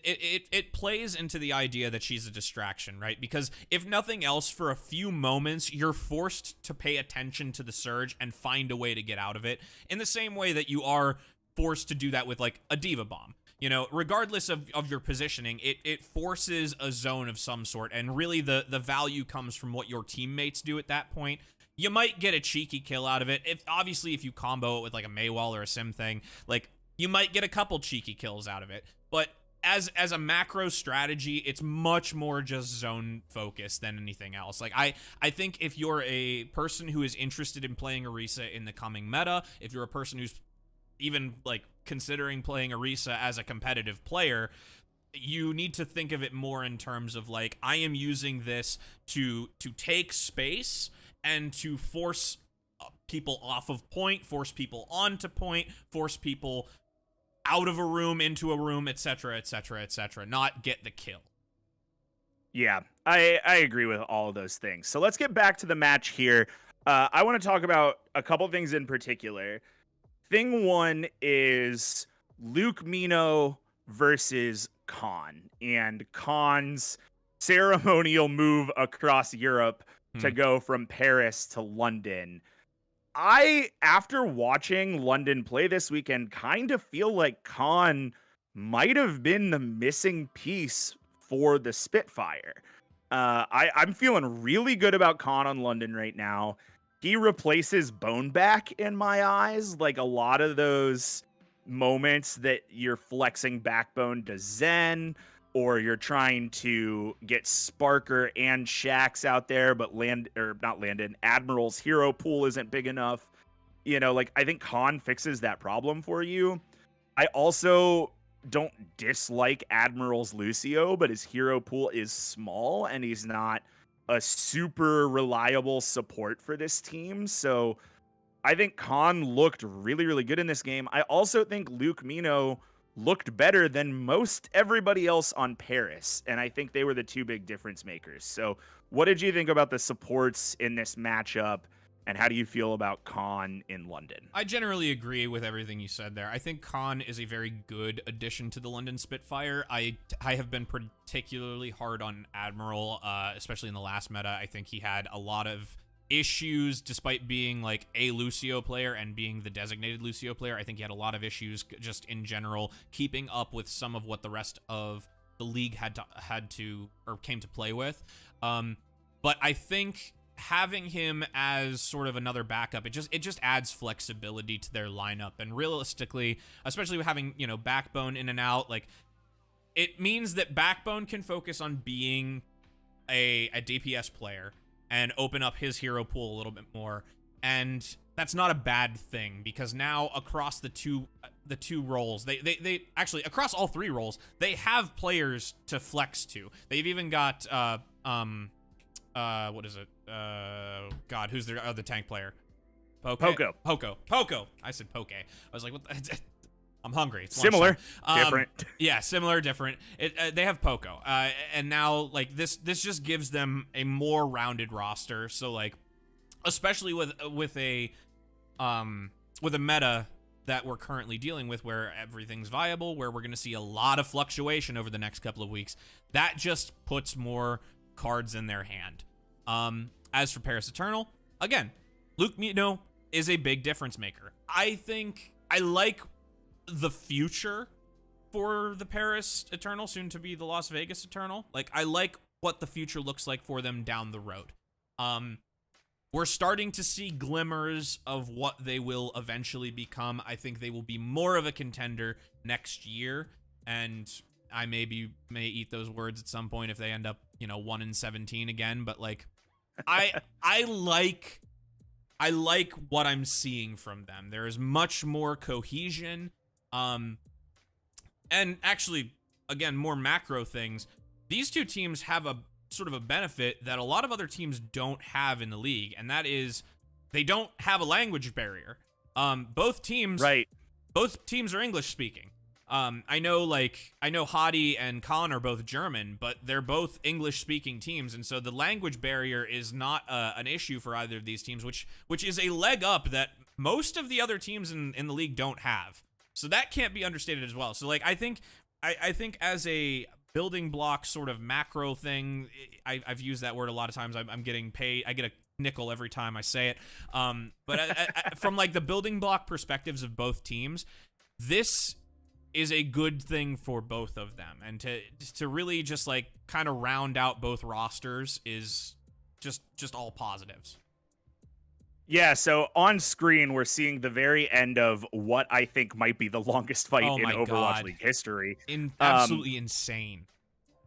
it plays into the idea that she's a distraction, right? Because if nothing else, for a few moments, you're forced to pay attention to the surge and find a way to get out of it, in the same way that you are forced to do that with like a Diva Bomb. You know, regardless of your positioning, it forces a zone of some sort, and really the value comes from what your teammates do at that point. You might get a cheeky kill out of it. Obviously, if you combo it with like a Mei wall or a Sim thing, like, you might get a couple cheeky kills out of it. But as a macro strategy, it's much more just zone focused than anything else. Like, I think if you're a person who is interested in playing Orisa in the coming meta, if you're a person who's even like considering playing Orisa as a competitive player, you need to think of it more in terms of like, I am using this to take space and to force people off of point, force people onto point, force people out of a room, into a room, etc., etc., etc., not get the kill. Yeah, I agree with all of those things. So let's get back to the match here. I want to talk about a couple things in particular. Thing one is Luke Mino versus Khan, and Khan's ceremonial move across Europe to go from Paris to London. After watching London play this weekend, kind of feel like Khan might have been the missing piece for the Spitfire. I'm feeling really good about Khan on London right now. He replaces Boneback in my eyes, like a lot of those moments that you're flexing Backbone to Zen, or you're trying to get Sparker and Shax out there, but Admiral's hero pool isn't big enough. Like I think Khan fixes that problem for you. I also don't dislike Admiral's Lucio, but his hero pool is small and he's not a super reliable support for this team. So I think Khan looked really, really good in this game. I also think Luke Mino looked better than most everybody else on Paris, and I think they were the two big difference makers. So what did you think about the supports in this matchup, and how do you feel about Khan in London? I generally agree with everything you said there. I think Khan is a very good addition to the London Spitfire. I have been particularly hard on Admiral, especially in the last meta. I think he had a lot of issues despite being like a Lucio player and being the designated Lucio player. I think he had a lot of issues just in general keeping up with some of what the rest of the league came to play with. But I think having him as sort of another backup, it just adds flexibility to their lineup. And realistically, especially with having, Backbone in and out, like it means that Backbone can focus on being a DPS player and open up his hero pool a little bit more. And that's not a bad thing, because now across the two roles, they actually across all three roles, they have players to flex to. They've even got what is it? God, who's their other tank player? Poco. I said Poke. I was like, what the I'm hungry. It's similar, different. Yeah, similar, different. They have Poco, and now like this just gives them a more rounded roster. So like, especially with a meta that we're currently dealing with, where everything's viable, where we're going to see a lot of fluctuation over the next couple of weeks, that just puts more cards in their hand. As for Paris Eternal, again, Luke Mino is a big difference maker. I think I like the future for the Paris Eternal, soon to be the Las Vegas Eternal. Like, I like what the future looks like for them down the road. We're starting to see glimmers of what they will eventually become. I think they will be more of a contender next year, and I may eat those words at some point if they end up, 1-17 again. But like, I like what I'm seeing from them. There is much more cohesion. And actually, again, more macro things. These two teams have a sort of a benefit that a lot of other teams don't have in the league, and that is they don't have a language barrier. Both teams are English speaking. I know Hadi and Khan are both German, but they're both English speaking teams, and so the language barrier is not an issue for either of these teams, which is a leg up that most of the other teams in the league don't have. So that can't be understated as well. So like, I think as a building block sort of macro thing, I've used that word a lot of times. I'm getting paid. I get a nickel every time I say it. But from like the building block perspectives of both teams, this is a good thing for both of them. And to really just like kind of round out both rosters is just all positives. Yeah, so on screen, we're seeing the very end of what I think might be the longest fight in Overwatch League history. Absolutely insane.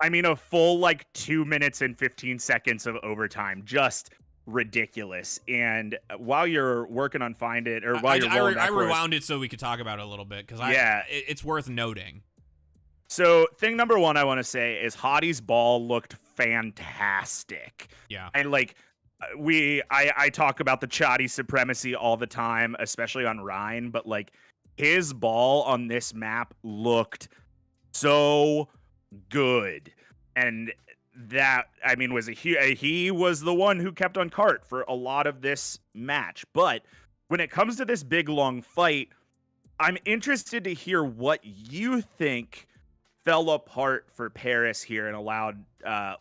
I mean, a full 2 minutes and 15 seconds of overtime. Just ridiculous. And while you're working on Find It, or while I rewound it so we could talk about it a little bit, because it's worth noting. So thing number one I want to say is Hadi's ball looked fantastic. Yeah. And I talk about the Chadi supremacy all the time, especially on Rhine, but his ball on this map looked so good. And that, I mean, was he was the one who kept on cart for a lot of this match. But when it comes to this big long fight, I'm interested to hear what you think fell apart for Paris here and allowed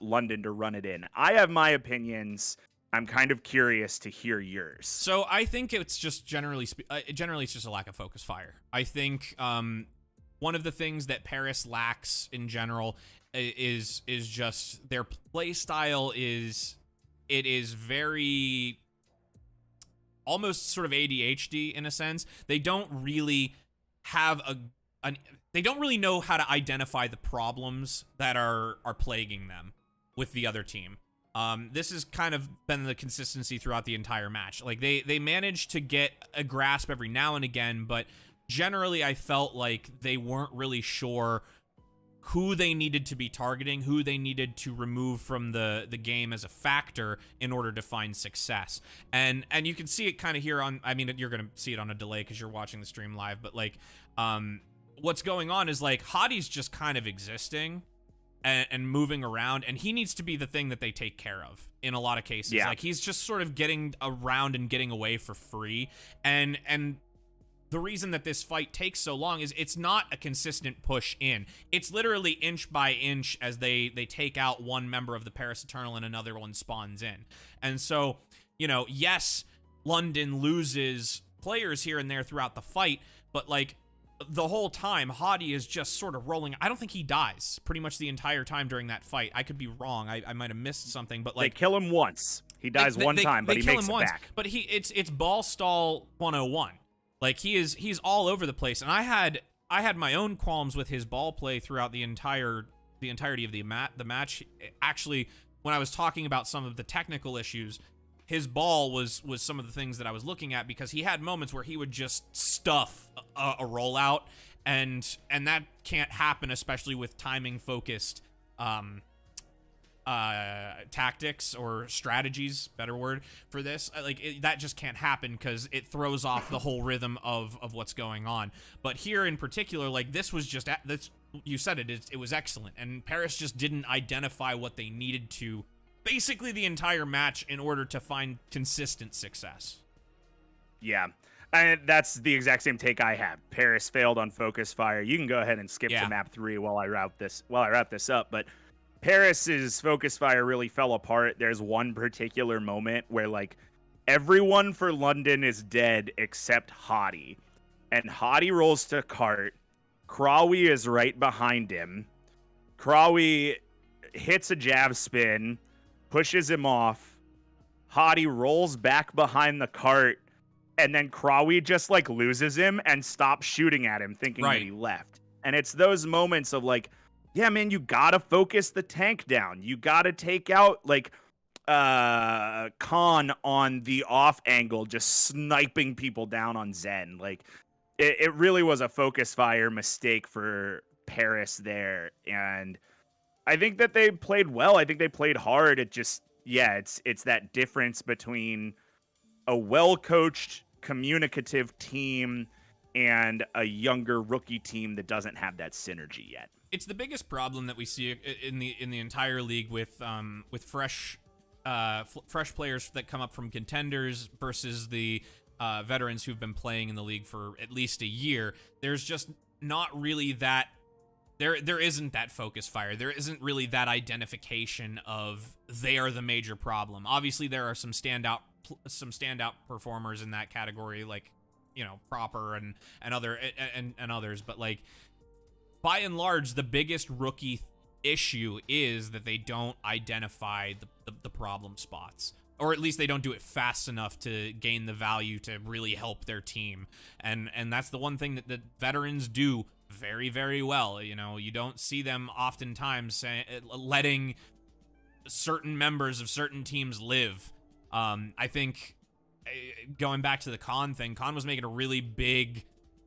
London to run it in. I have my opinions. I'm kind of curious to hear yours. So I think it's just generally it's just a lack of focus fire. I think one of the things that Paris lacks in general is just their play style is very almost sort of ADHD in a sense. They don't really have they don't really know how to identify the problems that are plaguing them with the other team. This has kind of been the consistency throughout the entire match. Like they managed to get a grasp every now and again, but generally I felt like they weren't really sure who they needed to be targeting, who they needed to remove from the game as a factor in order to find success. And you can see it kind of here on, I mean, you're going to see it on a delay because you're watching the stream live, but like, what's going on is like Hadi's just kind of existing and moving around, and he needs to be the thing that they take care of in a lot of cases. Yeah. Like he's just sort of getting around and getting away for free. And the reason that this fight takes so long is it's not a consistent push in. It's literally inch by inch as they take out one member of the Paris Eternal and another one spawns in. And so, you know, yes, London loses players here and there throughout the fight, but like the whole time, Hadi is just sort of rolling. I don't think he dies pretty much the entire time during that fight. I could be wrong. I might have missed something, but like they kill him once. He dies one time, but he makes it back. But it's ball stall 101. Like he's all over the place, and I had my own qualms with his ball play throughout the entirety of the match. Actually, when I was talking about some of the technical issues, his ball was some of the things that I was looking at, because he had moments where he would just stuff a rollout, and that can't happen, especially with timing focused tactics or strategies, better word for this. That just can't happen because it throws off the whole rhythm of what's going on. But here in particular, like this was just that's, you said it was excellent, and Paris just didn't identify what they needed to basically the entire match in order to find consistent success. Yeah. And that's the exact same take I have. Paris failed on focus fire. You can go ahead and skip to map 3 while I wrap this up, but Paris's focus fire really fell apart. There's one particular moment where like everyone for London is dead except Hadi. And Hadi rolls to cart. Krawi is right behind him. Krawi hits a jab spin, pushes him off. Hadi rolls back behind the cart, and then Krawi just like loses him and stops shooting at him, thinking that he left. And it's those moments of like, yeah, man, you gotta focus the tank down. You gotta take out like Khan on the off angle, just sniping people down on Zen. Like it really was a focus fire mistake for Paris there. And I think that they played well. I think they played hard. It just, it's that difference between a well-coached, communicative team and a younger rookie team that doesn't have that synergy yet. It's the biggest problem that we see in the entire league with fresh players that come up from contenders versus the veterans who've been playing in the league for at least a year. There's just not really that. There isn't that focus fire. There isn't really that identification of they are the major problem. Obviously, there are some standout performers in that category, like, you know, Proper and others. But like, by and large, the biggest rookie issue is that they don't identify the problem spots, or at least they don't do it fast enough to gain the value to really help their team. And that's the one thing that veterans do very, very well. You know, you don't see them oftentimes letting certain members of certain teams live. I think going back to the Khan thing, Khan was making a really big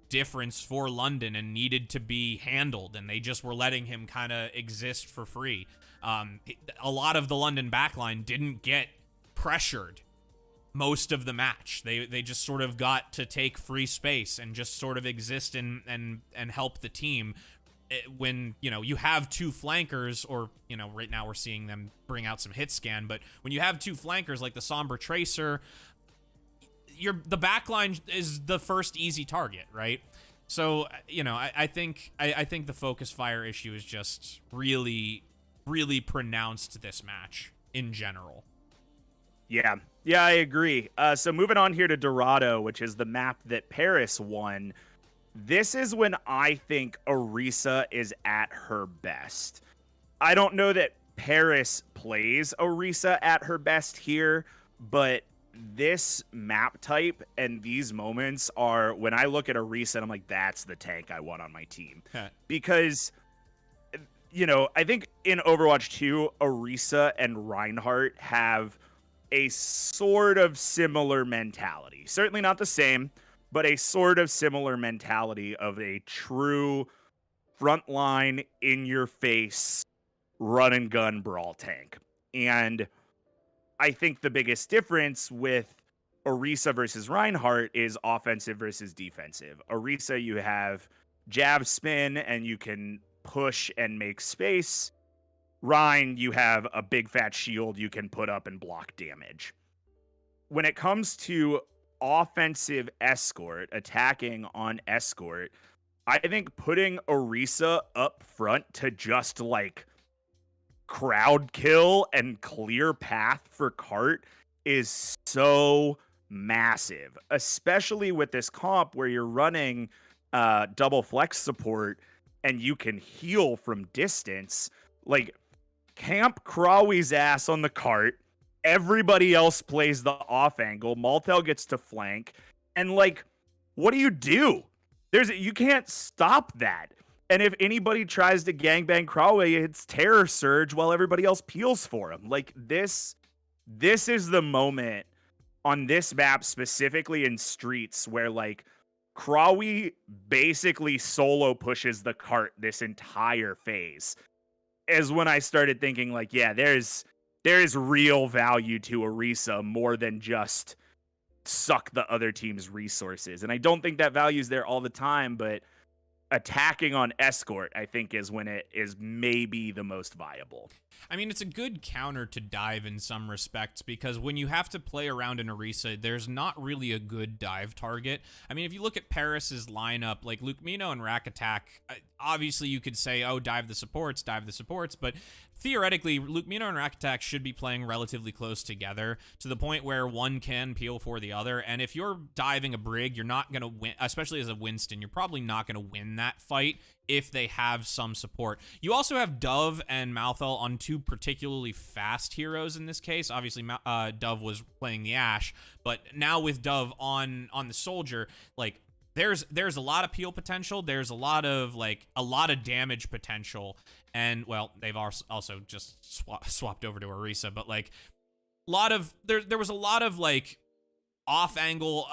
difference for London and needed to be handled, and they just were letting him kind of exist for free. A lot of the London backline didn't get pressured most of the match. They just sort of got to take free space and just sort of exist and help the team when, you have two flankers, or, right now we're seeing them bring out some hit scan, but when you have two flankers like the Somber Tracer, the backline is the first easy target, right? So, I think the focus fire issue is just really, really pronounced this match in general. Yeah, I agree. So moving on here to Dorado, which is the map that Paris won. This is when I think Orisa is at her best. I don't know that Paris plays Orisa at her best here, but this map type and these moments are when I look at Orisa and I'm like, that's the tank I want on my team. Because, I think in Overwatch 2, Orisa and Reinhardt have a sort of similar mentality. Certainly not the same, but a sort of similar mentality of a true frontline, in your face, run and gun brawl tank. And I think the biggest difference with Orisa versus Reinhardt is offensive versus defensive. Orisa, you have jab spin and you can push and make space. Rein, you have a big fat shield you can put up and block damage. When it comes to offensive escort, attacking on escort, I think putting Orisa up front to just crowd kill and clear path for cart is so massive, especially with this comp where you're running double flex support and you can heal from distance. Camp Crawley's ass on the cart. Everybody else plays the off angle. Maltel gets to flank. And what do? You can't stop that. And if anybody tries to gangbang Crawley, it's Terror Surge while everybody else peels for him. This is the moment on this map, specifically in Streets, where Crawley basically solo pushes the cart this entire phase. Is when I started thinking there's real value to Orisa more than just suck the other team's resources. And I don't think that value's there all the time, but attacking on escort, I think, is when it is maybe the most viable. I mean, it's a good counter to dive in some respects, because when you have to play around in Orisa, there's not really a good dive target. I mean, if you look at Paris's lineup, Luke Mino and Rack Attack, obviously you could say, oh, dive the supports, but theoretically, Luke Mino and Rack Attack should be playing relatively close together to the point where one can peel for the other. And if you're diving a Brig, you're not going to win, especially as a Winston, you're probably not going to win that fight if they have some support. You also have Dove and Malthel on two particularly fast heroes in this case. Obviously, Dove was playing the Ashe, but now with Dove on the Soldier, there's a lot of peel potential. There's a lot of damage potential, and they've also just swapped over to Orisa. But there was a lot of off angle,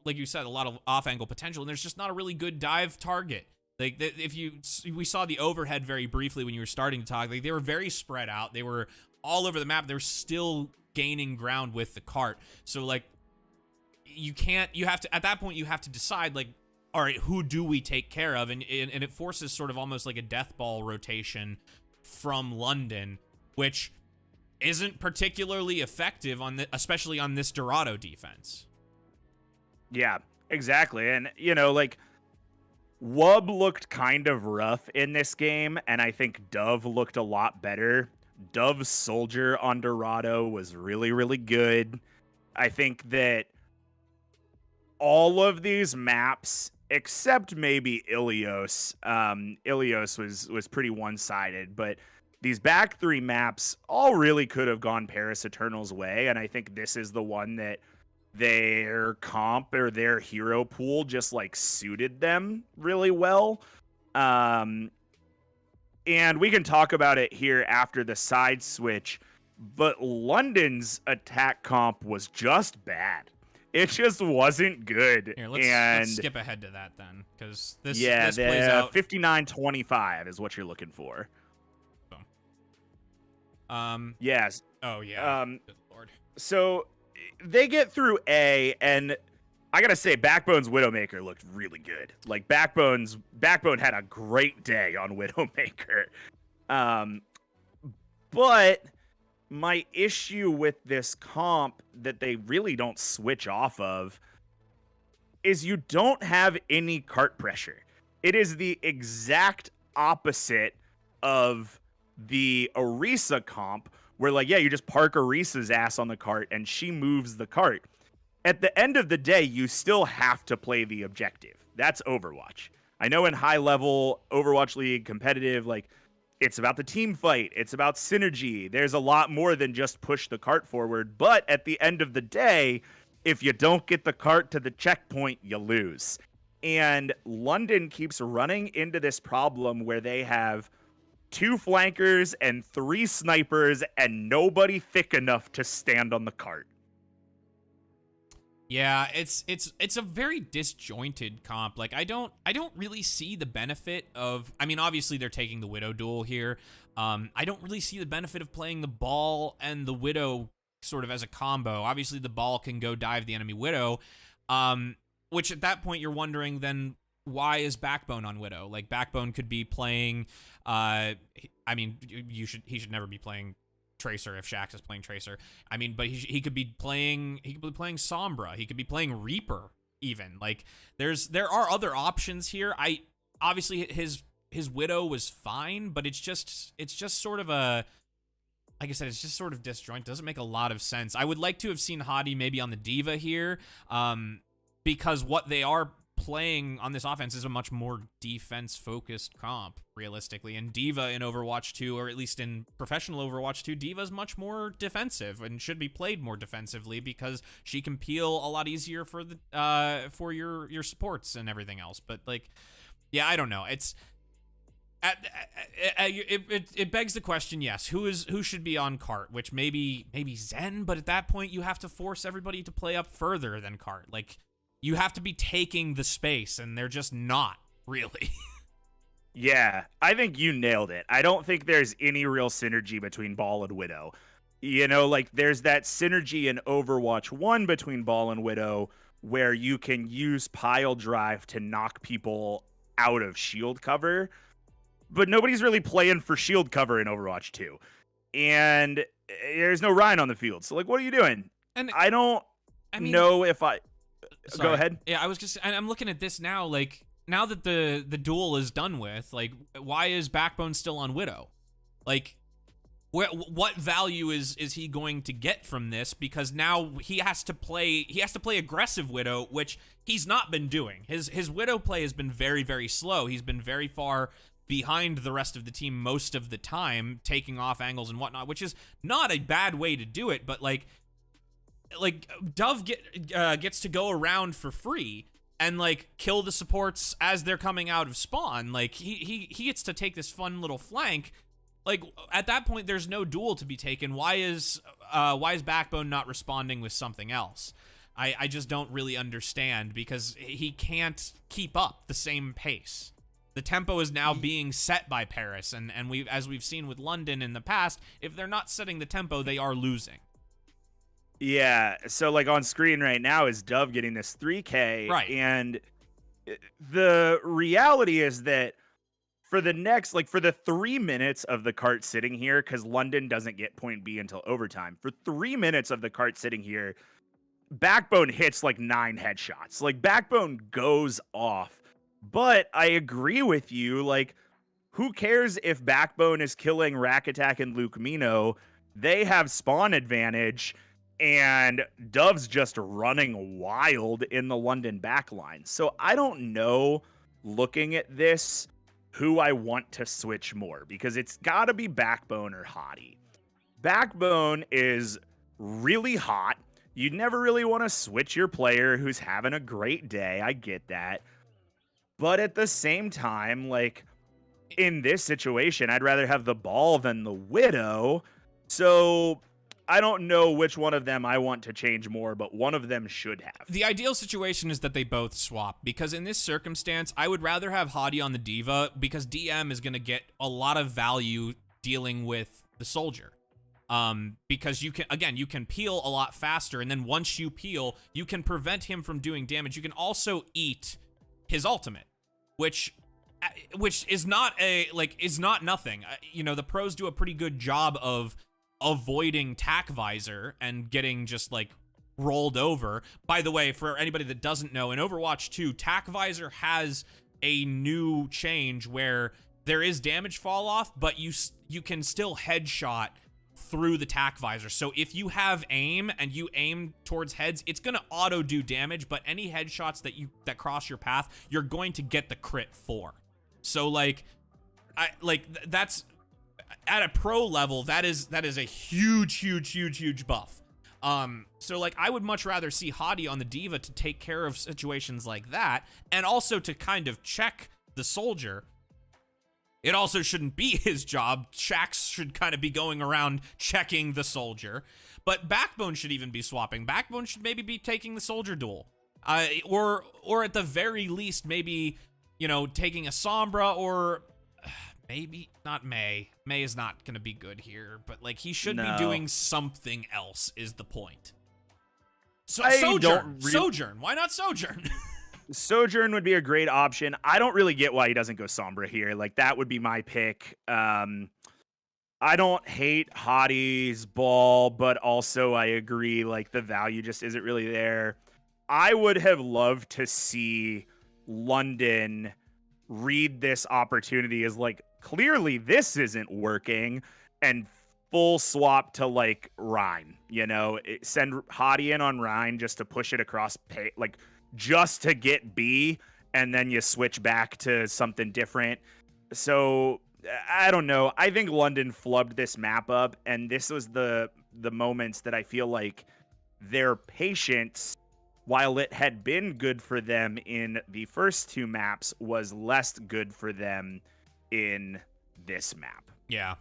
like you said, a lot of off angle potential, and there's just not a really good dive target. We saw the overhead very briefly when you were starting to talk. They were very spread out. They were all over the map. They were still gaining ground with the cart. So you have to, at that point, you have to decide, all right, who do we take care of? And it forces sort of almost like a death ball rotation from London, which isn't particularly effective especially on this Dorado defense. Yeah, exactly. And, Wub looked kind of rough in this game, and I think Dove looked a lot better. Dove's Soldier on Dorado was really, really good. I think that all of these maps, except maybe Ilios, Ilios was pretty one-sided, but these back three maps all really could have gone Paris Eternal's way, and I think this is the one that their comp or their hero pool just suited them really well. And we can talk about it here after the side switch, but London's attack comp was just bad. It just wasn't good. Here, let's skip ahead to that then, because this plays out 59-25 is what you're looking for. Yes. Oh yeah. Good Lord. So they get through A, and I gotta say, Backbone's Widowmaker looked really good. Like Backbone had a great day on Widowmaker. But my issue with this comp that they really don't switch off of is you don't have any cart pressure. It is the exact opposite of the Orisa comp, where like, yeah, you just park Orisa's ass on the cart and she moves the cart. At the end of the day, you still have to play the objective. That's Overwatch. I know in high level Overwatch League competitive, like it's about the team fight. It's about synergy. There's a lot more than just push the cart forward. But at the end of the day, if you don't get the cart to the checkpoint, you lose. And London keeps running into this problem where they have 2 flankers and 3 snipers and nobody thick enough to stand on the cart. Yeah, it's a very disjointed comp. Like I don't really see the benefit of, I mean, obviously they're taking the Widow duel here. I don't really see the benefit of playing the Ball and the Widow sort of as a combo. Obviously the Ball can go dive the enemy Widow, which at that point you're wondering then why is Backbone on Widow? Like Backbone could be playing I mean, he should never be playing Tracer if Shaxx is playing Tracer. I mean, but he could be playing Sombra. He could be playing Reaper even. Like there are other options here. Obviously his Widow was fine, but it's just sort of a, like I said, it's just sort of disjoint. Doesn't make a lot of sense. I would like to have seen Hadi maybe on the D.Va here, because what they are playing on this offense is a much more defense-focused comp, realistically. And D.Va in Overwatch 2, or at least in professional Overwatch 2, D.Va's much more defensive and should be played more defensively because she can peel a lot easier for the for your supports and everything else. But like, yeah, I don't know. It's it begs the question, yes, who should be on cart, which maybe Zen, but at that point you have to force everybody to play up further than cart. Like, you have to be taking the space, and they're just not, really. Yeah, I think you nailed it. I don't think there's any real synergy between Ball and Widow. You know, like, there's that synergy in Overwatch 1 between Ball and Widow, where you can use pile drive to knock people out of shield cover, but nobody's really playing for shield cover in Overwatch 2. And there's no Ryan on the field. So, like, what are you doing? And I don't know if I... Sorry. Go ahead. Yeah, I'm looking at this now, like, now that the duel is done with, like, why is Backbone still on Widow? Like, what value is he going to get from this? Because now he has to play aggressive Widow, which he's not been doing. His Widow play has been very, very slow. He's been very far behind the rest of the team most of the time, taking off angles and whatnot, which is not a bad way to do it, but like Dove gets to go around for free and like kill the supports as they're coming out of spawn. Like he gets to take this fun little flank. Like at that point, there's no duel to be taken. Why is Backbone not responding with something else? I just don't really understand, because he can't keep up the same pace. The tempo is now being set by Paris, and as we've seen with London in the past, if they're not setting the tempo, they are losing. Yeah, so like on screen right now is Dove getting this 3K, right? And the reality is that for the 3 minutes of the cart sitting here, because London doesn't get point B until overtime, for 3 minutes of the cart sitting here, Backbone hits like 9 headshots. Like Backbone goes off. But I agree with you, like, who cares if Backbone is killing Rack Attack and Luke Mino? They have spawn advantage, and Dove's just running wild in the London backline. So I don't know, looking at this, who I want to switch more, because it's got to be Backbone or Hadi. Backbone is really hot. You never really want to switch your player who's having a great day. I get that. But at the same time, like, in this situation, I'd rather have the Ball than the Widow. So I don't know which one of them I want to change more, but one of them should have. The ideal situation is that they both swap, because in this circumstance, I would rather have Hadi on the D.Va, because DM is going to get a lot of value dealing with the Soldier. because you can peel a lot faster, and then once you peel, you can prevent him from doing damage. You can also eat his ultimate, which is not nothing. The pros do a pretty good job of avoiding tack visor and getting just like rolled over. By the way, for anybody that doesn't know, in Overwatch 2, tack visor has a new change where there is damage fall off, but you can still headshot through the tack visor. So if you have aim and you aim towards heads, it's gonna auto do damage, but any headshots that cross your path, you're going to get the crit for. So that's at a pro level, that is a huge buff. So like I would much rather see Hadi on the D.Va to take care of situations like that, and also to kind of check the soldier. It also shouldn't be his job. Shax should kind of be going around checking the soldier. But Backbone should even be swapping. Backbone should maybe be taking the soldier duel. Or at the very least, maybe, taking a Sombra, or maybe not Mei. Mei is not going to be good here. But, like, he should be doing something else is the point. So, Sojourn. Why not Sojourn? Sojourn would be a great option. I don't really get why he doesn't go Sombra here. Like, that would be my pick. I don't hate Hadi's ball, but also I agree, like, the value just isn't really there. I would have loved to see London read this opportunity as, like, clearly this isn't working, and full swap to, like, Rhine, send Hadi in on Rhine just to push it across, just to get B, and then you switch back to something different. So, I don't know. I think London flubbed this map up, and this was the moments that I feel like their patience, while it had been good for them in the first two maps, was less good for them in this map. Yeah.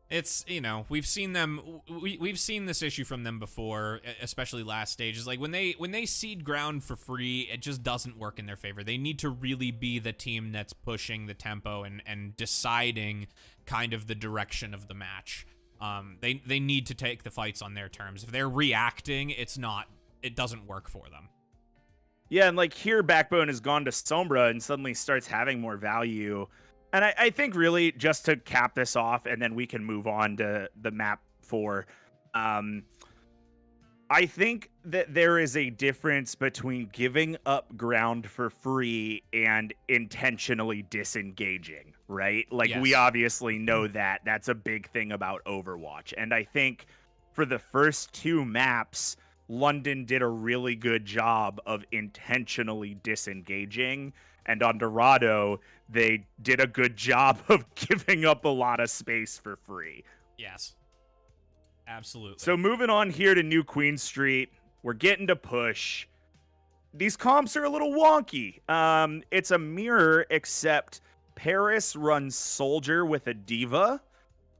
It's, we've seen this issue from them before, especially last stages. Like when they cede ground for free, it just doesn't work in their favor. They need to really be the team that's pushing the tempo and deciding kind of the direction of the match. They need to take the fights on their terms. If they're reacting, it doesn't work for them. Yeah, and like here, Backbone has gone to Sombra and suddenly starts having more value. And I think really just to cap this off, and then we can move on to the map 4. I think that there is a difference between giving up ground for free and intentionally disengaging, right? Like, yes. We obviously know that. That's a big thing about Overwatch. And I think for the first two maps, London did a really good job of intentionally disengaging. And on Dorado, they did a good job of giving up a lot of space for free. Yes. Absolutely. So moving on here to New Queen Street, we're getting to push. These comps are a little wonky. It's a mirror, except Paris runs Soldier with a D.Va,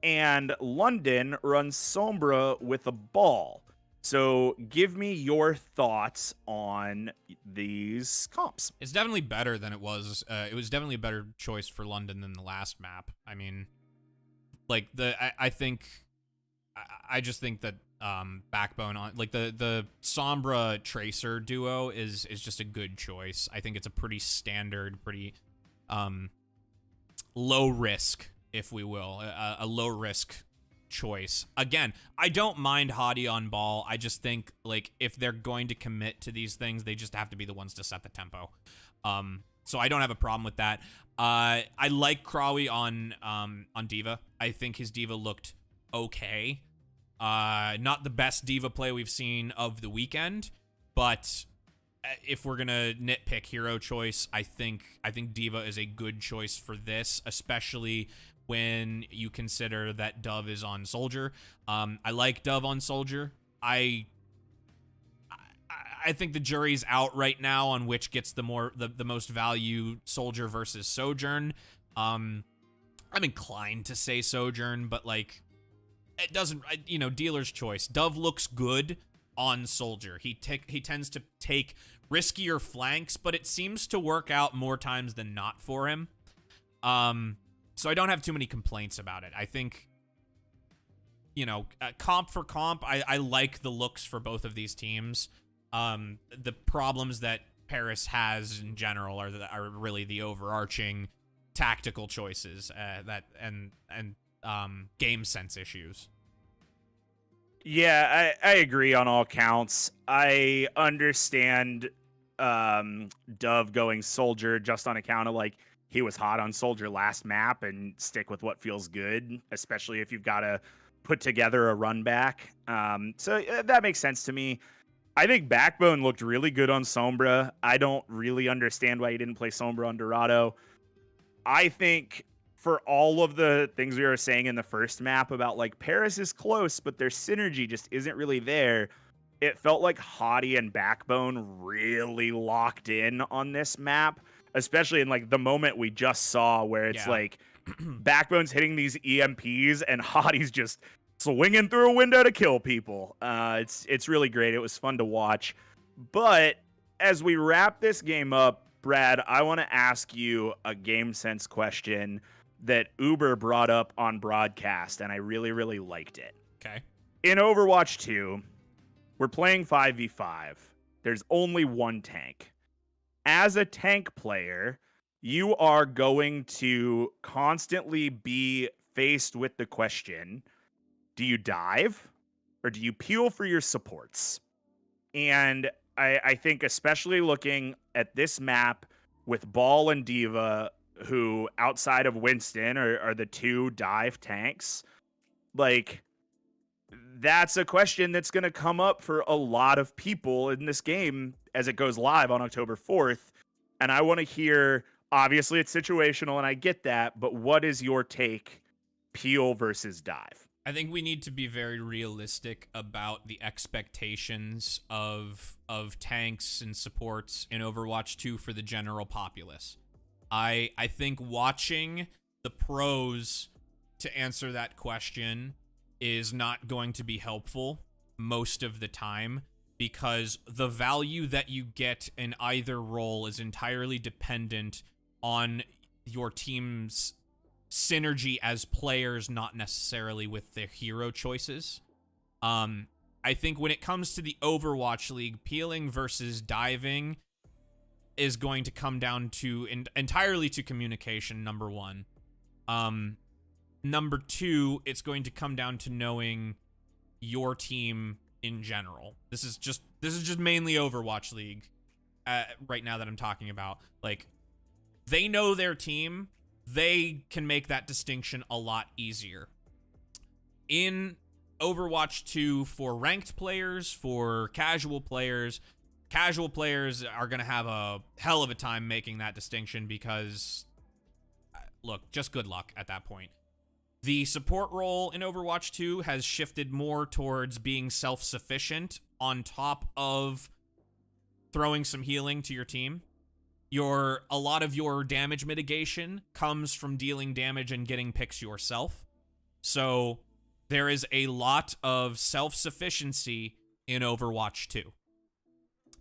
and London runs Sombra with a ball. So give me your thoughts on these comps. It's definitely better than it was. It was definitely a better choice for London than the last map. I mean, like I just think that Backbone on like the Sombra Tracer duo is just a good choice. I think it's a pretty standard, pretty low risk, if we will, a low risk choice. Again, I don't mind Hadi on ball. I just think like if they're going to commit to these things, they just have to be the ones to set the tempo. So I don't have a problem with that. I like Krawi on D.Va. I think his D.Va looked okay. Not the best D.Va play we've seen of the weekend, but if we're gonna nitpick hero choice, I think D.Va is a good choice for this, especially when you consider that Dove is on Soldier. I like Dove on Soldier. I think the jury's out right now on which gets the most value, Soldier versus Sojourn. I'm inclined to say Sojourn, but like it doesn't, dealer's choice. Dove looks good on Soldier. He tends to take riskier flanks, but it seems to work out more times than not for him. So I don't have too many complaints about it. I think comp for comp, I like the looks for both of these teams. The problems that Paris has in general are really the overarching tactical choices and game sense issues. Yeah, I agree on all counts. I understand Dove going Soldier just on account of like he was hot on Soldier last map and stick with what feels good, especially if you've got to put together a run back. So that makes sense to me. I think Backbone looked really good on Sombra. I don't really understand why he didn't play Sombra on Dorado. I think for all of the things we were saying in the first map about like Paris is close, but their synergy just isn't really there. It felt like Hottie and Backbone really locked in on this map, especially in like the moment we just saw where it's like Backbone's hitting these EMPs and Hottie's just swinging through a window to kill people. It's really great. It was fun to watch. But as we wrap this game up, Brad, I want to ask you a game sense question that Uber brought up on broadcast, and I really, really liked it. Okay. In Overwatch 2, we're playing 5v5. There's only one tank. As a tank player, you are going to constantly be faced with the question, do you dive or do you peel for your supports? And I think especially looking at this map with Ball and Diva, who outside of Winston are the two dive tanks, like that's a question that's going to come up for a lot of people in this game as it goes live on October 4th. And I want to hear, obviously it's situational and I get that, but what is your take, peel versus dive? I think we need to be very realistic about the expectations of tanks and supports in Overwatch 2 for the general populace. I think watching the pros to answer that question is not going to be helpful most of the time, because the value that you get in either role is entirely dependent on your team's synergy as players, not necessarily with their hero choices. I think when it comes to the Overwatch League, peeling versus diving is going to come down to entirely to communication, number one. Number two, it's going to come down to knowing your team in general. This is just mainly Overwatch League right now that I'm talking about. Like, they know their team. They can make that distinction a lot easier. In Overwatch 2, for ranked players, for casual players are going to have a hell of a time making that distinction because, look, just good luck at that point. The support role in Overwatch 2 has shifted more towards being self-sufficient on top of throwing some healing to your team. A lot of your damage mitigation comes from dealing damage and getting picks yourself. So there is a lot of self-sufficiency in Overwatch 2.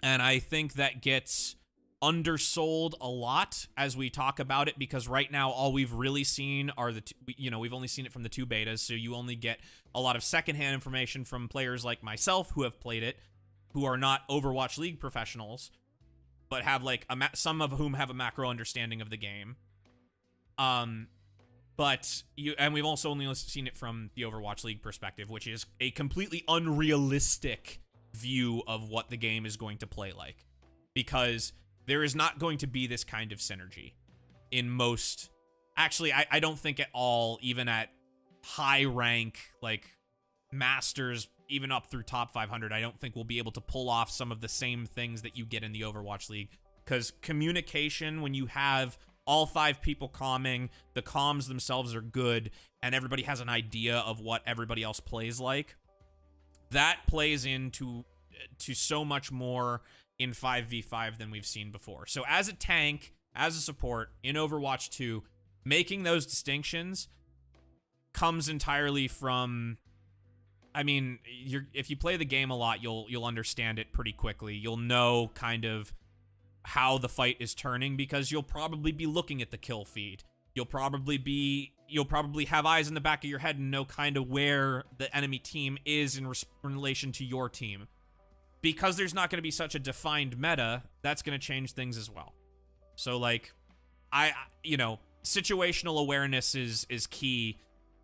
And I think that gets undersold a lot as we talk about it, because right now all we've really seen are we've only seen it from the two betas, so you only get a lot of secondhand information from players like myself who have played it, who are not Overwatch League professionals, but have like some of whom have a macro understanding of the game. And we've also only seen it from the Overwatch League perspective, which is a completely unrealistic view of what the game is going to play like, because there is not going to be this kind of synergy in most. Actually, I don't think at all, even at high rank, like Masters, even up through top 500, I don't think we'll be able to pull off some of the same things that you get in the Overwatch League. Because communication, when you have all 5 people comming, the comms themselves are good, and everybody has an idea of what everybody else plays like, that plays into so much more in 5v5 than we've seen before. So as a tank, as a support in Overwatch 2, making those distinctions comes entirely from, I mean, if you play the game a lot, you'll understand it pretty quickly. You'll know kind of how the fight is turning, because you'll probably be looking at the kill feed. You'll probably be, you'll probably have eyes in the back of your head and know kind of where the enemy team is in relation to your team. Because there's not going to be such a defined meta, that's going to change things as well. So, like, situational awareness is key,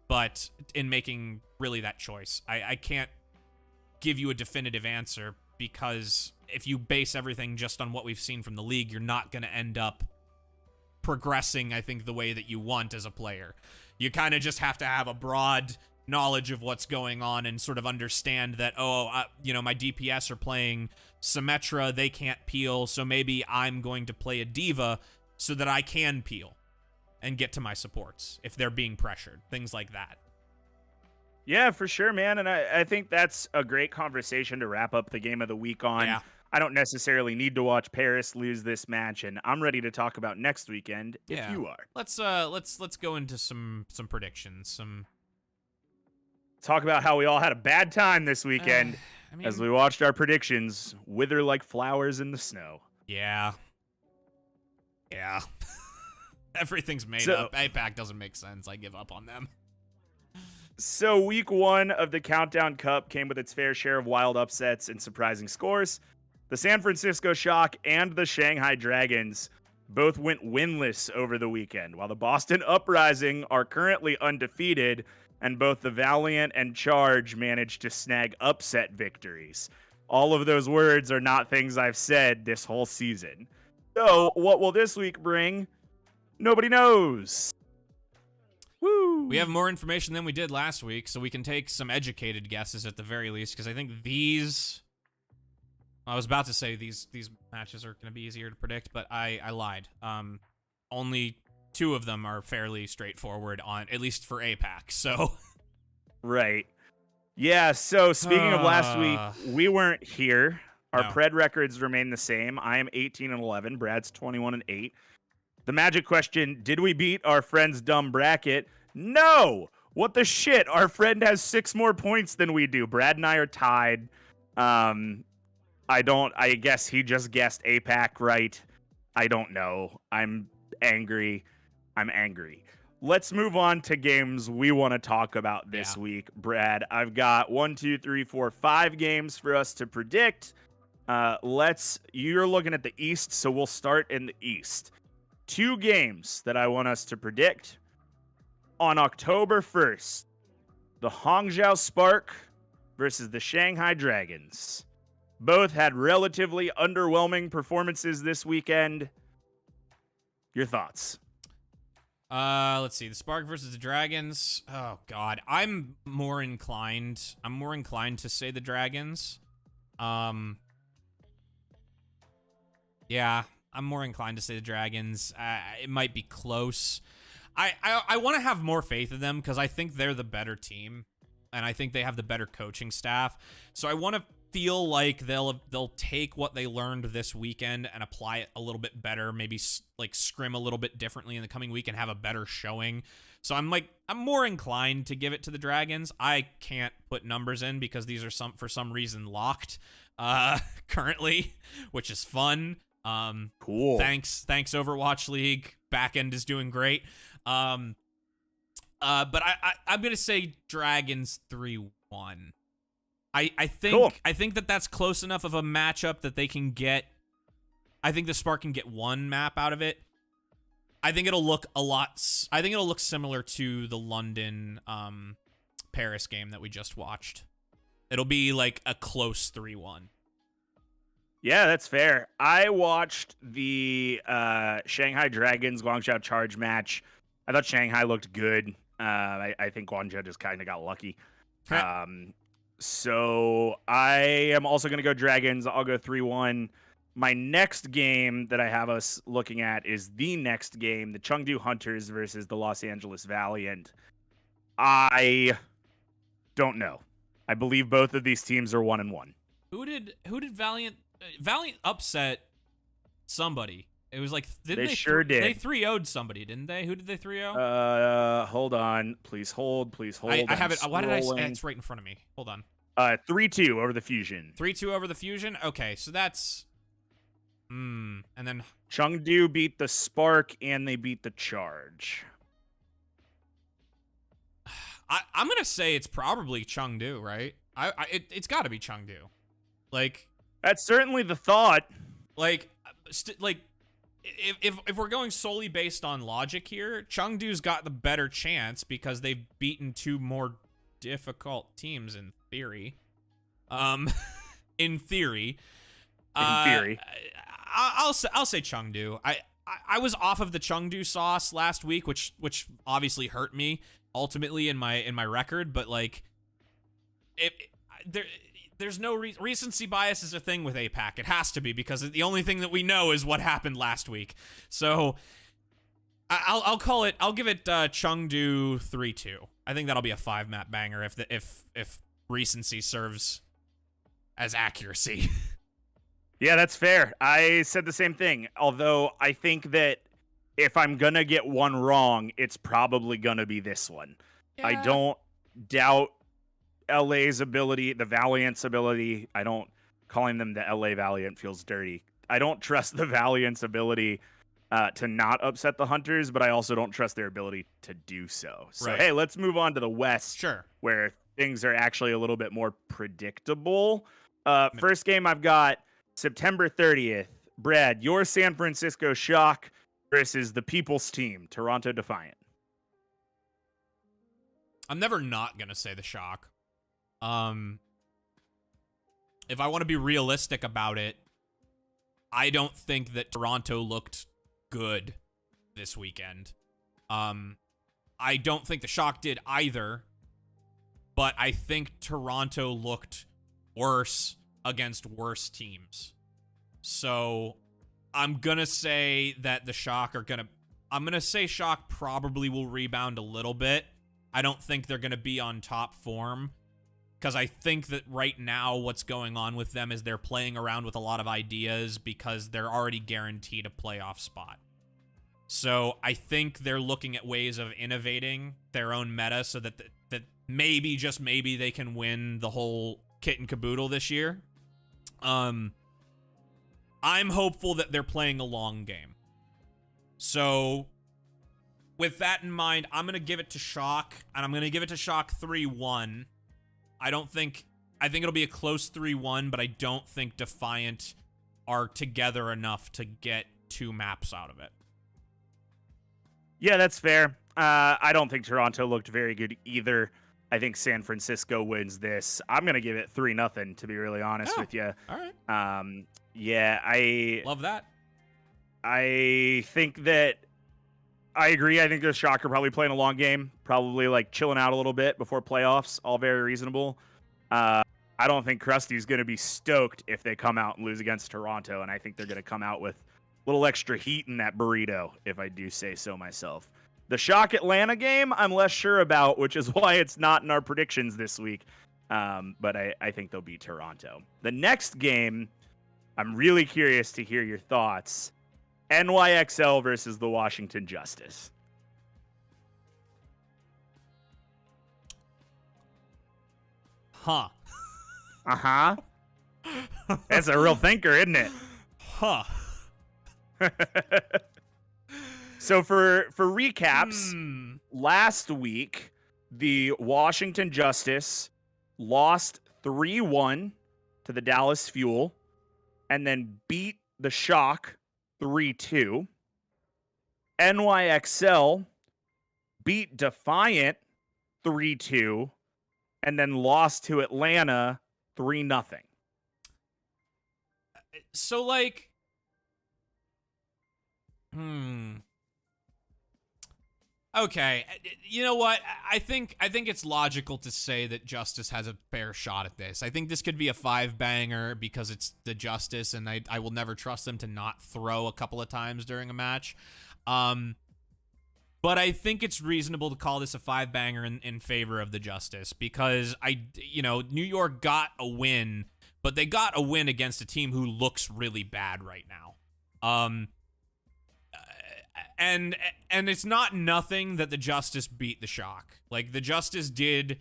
but in making really that choice. I can't give you a definitive answer, because if you base everything just on what we've seen from the league, you're not going to end up progressing, I think, the way that you want as a player. You kind of just have to have a broad knowledge of what's going on and sort of understand that, my DPS are playing Symmetra, they can't peel, so maybe I'm going to play a diva so that I can peel and get to my supports if they're being pressured, things like that. Yeah, for sure, man. And I think that's a great conversation to wrap up the game of the week on. Yeah. I don't necessarily need to watch Paris lose this match, and I'm ready to talk about next weekend if you are. Let's go into some predictions. Talk about how we all had a bad time this weekend as we watched our predictions wither like flowers in the snow. Yeah. Everything's made up. APAC doesn't make sense. I give up on them. So week 1 of the Countdown Cup came with its fair share of wild upsets and surprising scores. The San Francisco Shock and the Shanghai Dragons both went winless over the weekend, while the Boston Uprising are currently undefeated, and both the Valiant and Charge managed to snag upset victories. All of those words are not things I've said this whole season. So what will this week bring? Nobody knows. Woo! We have more information than we did last week, so we can take some educated guesses at the very least, because I think I was about to say these matches are going to be easier to predict, but I lied. Only 2 of them are fairly straightforward, at least for APAC, so. Right. Yeah, so speaking of last week, we weren't here. Our pred records remain the same. I am 18-11. Brad's 21-8. The magic question, did we beat our friend's dumb bracket? No! What the shit? Our friend has 6 more points than we do. Brad and I are tied. I guess he just guessed APAC right. I don't know. I'm angry. Let's move on to games we want to talk about this week. Brad, I've got 5 games for us to predict. You're looking at the East, so we'll start in the East. 2 games that I want us to predict. On October 1st, the Hangzhou Spark versus the Shanghai Dragons. Both had relatively underwhelming performances this weekend. Your thoughts? Let's see. The Spark versus the Dragons. Oh God, I'm more inclined to say the Dragons. Yeah, I'm more inclined to say the Dragons. It might be close. I want to have more faith in them because I think they're the better team, and I think they have the better coaching staff. So I want to feel like they'll take what they learned this weekend and apply it a little bit better, maybe like scrim a little bit differently in the coming week and have a better showing. So I'm more inclined to give it to the Dragons. I can't put numbers in because these are for some reason locked currently, which is fun. Cool. Thanks Overwatch League. Backend is doing great. But I'm gonna say Dragons 3-1. I think that's close enough of a matchup that they can get. I think the Spark can get 1 map out of it. I think it'll look similar to the London Paris game that we just watched. It'll be like a close 3-1. Yeah, that's fair. I watched the Shanghai Dragons Guangzhou Charge match. I thought Shanghai looked good. I think Guangzhou just kind of got lucky. So I am also going to go Dragons. I'll go 3-1. My next game that I have us looking at is the next game, the Chengdu Hunters versus the Los Angeles Valiant. I don't know. I believe both of these teams are 1-1. Who did Valiant upset somebody? It was like they sure did. They 3-0'd somebody, didn't they? Who did they 3-0? Hold on. Please hold. I have it. Why did I say it's right in front of me? Hold on. 3-2 over the Fusion. 3-2 over the Fusion? Okay, so that's and then Chengdu beat the Spark and they beat the Charge. I'm gonna say it's probably Chengdu, right? It's got to be Chengdu. Like, that's certainly the thought. Like, if we're going solely based on logic here, Chengdu's got the better chance because they've beaten two more difficult teams in theory. In theory. I'll say Chengdu. I was off of the Chengdu sauce last week, which obviously hurt me ultimately in my record, but like there's no recency bias is a thing with APAC. It has to be because the only thing that we know is what happened last week. So I'll call it. I'll give it Chengdu 3-2. I think that'll be a 5-map banger if recency serves as accuracy. Yeah, that's fair. I said the same thing. Although I think that if I'm gonna get one wrong, it's probably gonna be this one. Yeah. I don't doubt LA's ability, the Valiant's ability. I don't calling them the LA Valiant feels dirty. I don't trust the Valiant's ability to not upset the Hunters, but I also don't trust their ability to do so. So hey, let's move on to the West, where things are actually a little bit more predictable. First game I've got September 30th. Brad, your San Francisco Shock versus the People's Team, Toronto Defiant. I'm never not going to say the Shock. If I want to be realistic about it, I don't think that Toronto looked good this weekend. I don't think the Shock did either, but I think Toronto looked worse against worse teams. So I'm going to say that the Shock I'm going to say Shock probably will rebound a little bit. I don't think they're going to be on top form because I think that right now what's going on with them is they're playing around with a lot of ideas because they're already guaranteed a playoff spot. So I think they're looking at ways of innovating their own meta so that that maybe, just maybe, they can win the whole kit and caboodle this year. I'm hopeful that they're playing a long game. So with that in mind, I'm going to give it to Shock, and I'm going to give it to Shock 3-1. I think it'll be a close 3-1, but I don't think Defiant are together enough to get 2 maps out of it. Yeah, that's fair. I don't think Toronto looked very good either. I think San Francisco wins this. I'm going to give it 3-0, to be really honest with you. All right. Yeah, I love that. I think that I agree. I think the Shock are probably playing a long game, probably like chilling out a little bit before playoffs. All very reasonable. I don't think Krusty's going to be stoked if they come out and lose against Toronto, and I think they're going to come out with a little extra heat in that burrito, if I do say so myself. The Shock Atlanta game, I'm less sure about, which is why it's not in our predictions this week. But I think they'll beat Toronto. The next game, I'm really curious to hear your thoughts. NYXL versus the Washington Justice. Huh. Uh-huh. That's a real thinker, isn't it? Huh. So for recaps, last week, the Washington Justice lost 3-1 to the Dallas Fuel and then beat the Shock 3-2. NYXL beat Defiant 3-2 and then lost to Atlanta 3-0. So, like, okay, you know what? I think it's logical to say that Justice has a fair shot at this. I think this could be a 5-banger because it's the Justice, and I will never trust them to not throw a couple of times during a match. But I think it's reasonable to call this a 5-banger in favor of the Justice because New York got a win, but they got a win against a team who looks really bad right now. And it's not nothing that the Justice beat the Shock. Like, the Justice did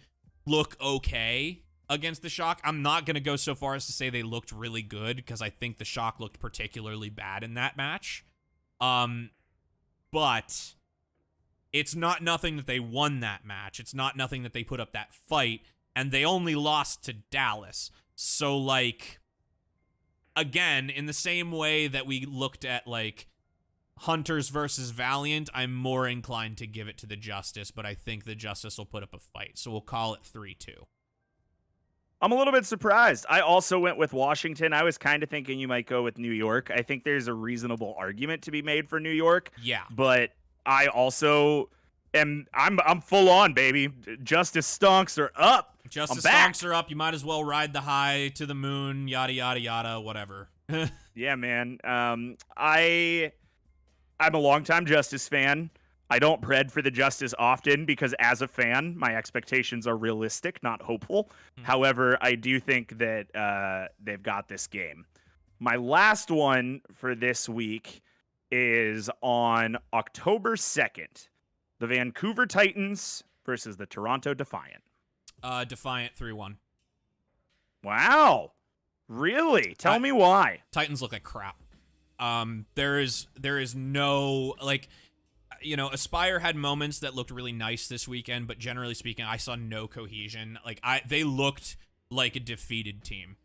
look okay against the Shock. I'm not going to go so far as to say they looked really good because I think the Shock looked particularly bad in that match. But it's not nothing that they won that match. It's not nothing that they put up that fight, and they only lost to Dallas. So, like, again, in the same way that we looked at, like, Hunters versus Valiant, I'm more inclined to give it to the Justice, but I think the Justice will put up a fight. So we'll call it 3-2. I'm a little bit surprised. I also went with Washington. I was kind of thinking you might go with New York. I think there's a reasonable argument to be made for New York. Yeah. But I also I'm full on, baby. Justice stonks are up. Justice stonks are up. You might as well ride the high to the moon, yada yada yada, whatever. Yeah, man. I'm a longtime Justice fan. I don't pred for the Justice often because as a fan, my expectations are realistic, not hopeful. However, I do think that they've got this game. My last one for this week is on October 2nd. The Vancouver Titans versus the Toronto Defiant. Defiant 3-1. Wow. Really? Tell me why. Titans look like crap. There is no, like, you know, Aspire had moments that looked really nice this weekend, but generally speaking, I saw no cohesion. Like, they looked like a defeated team.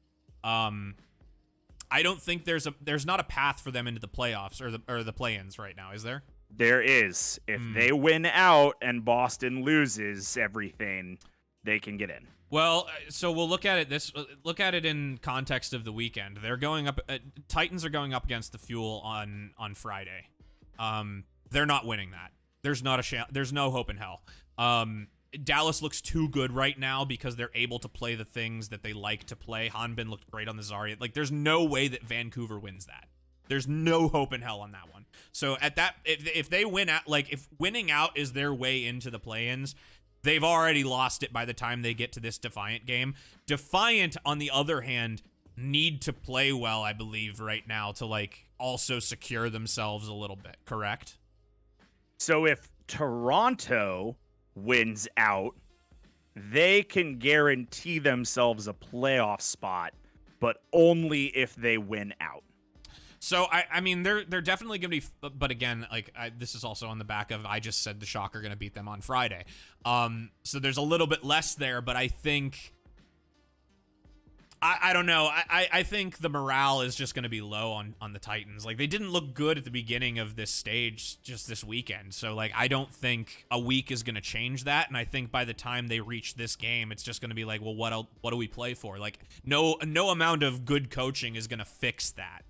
I don't think there's not a path for them into the playoffs or the play-ins right now, is there? There is. If they win out and Boston loses everything, they can get in. Well, so we'll look at it in context of the weekend. They're going up. Titans are going up against the Fuel on Friday. They're not winning that. There's no hope in hell. Dallas looks too good right now because they're able to play the things that they like to play. Hanbin looked great on the Zarya. Like, there's no way that Vancouver wins that. There's no hope in hell on that one. So at that, if they win out, like if winning out is their way into the play-ins, they've already lost it by the time they get to this Defiant game. Defiant, on the other hand, need to play well, I believe, right now to, like, also secure themselves a little bit, correct? So if Toronto wins out, they can guarantee themselves a playoff spot, but only if they win out. So, I mean, they're definitely going to be, but again, like, this is also on the back of, I just said the Shock are going to beat them on Friday. So there's a little bit less there, but I think, I don't know. I think the morale is just going to be low on the Titans. Like, they didn't look good at the beginning of this stage just this weekend. So, like, I don't think a week is going to change that. And I think by the time they reach this game, it's just going to be like, well, what do we play for? Like, no amount of good coaching is going to fix that.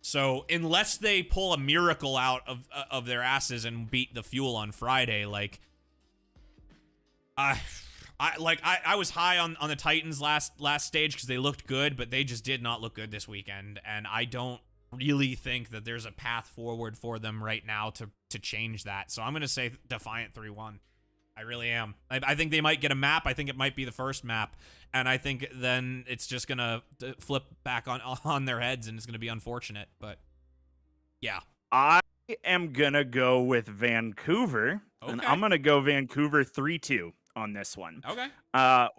So unless they pull a miracle out of their asses and beat the Fuel on Friday, like, I was high on the Titans last stage because they looked good, but they just did not look good this weekend, and I don't really think that there's a path forward for them right now to change that. So I'm gonna say Defiant 3-1. I really am. I think they might get a map. I think it might be the first map. And I think then it's just going to flip back on their heads, and it's going to be unfortunate. But, yeah. I am going to go with Vancouver. Okay. And I'm going to go Vancouver 3-2 on this one. Okay.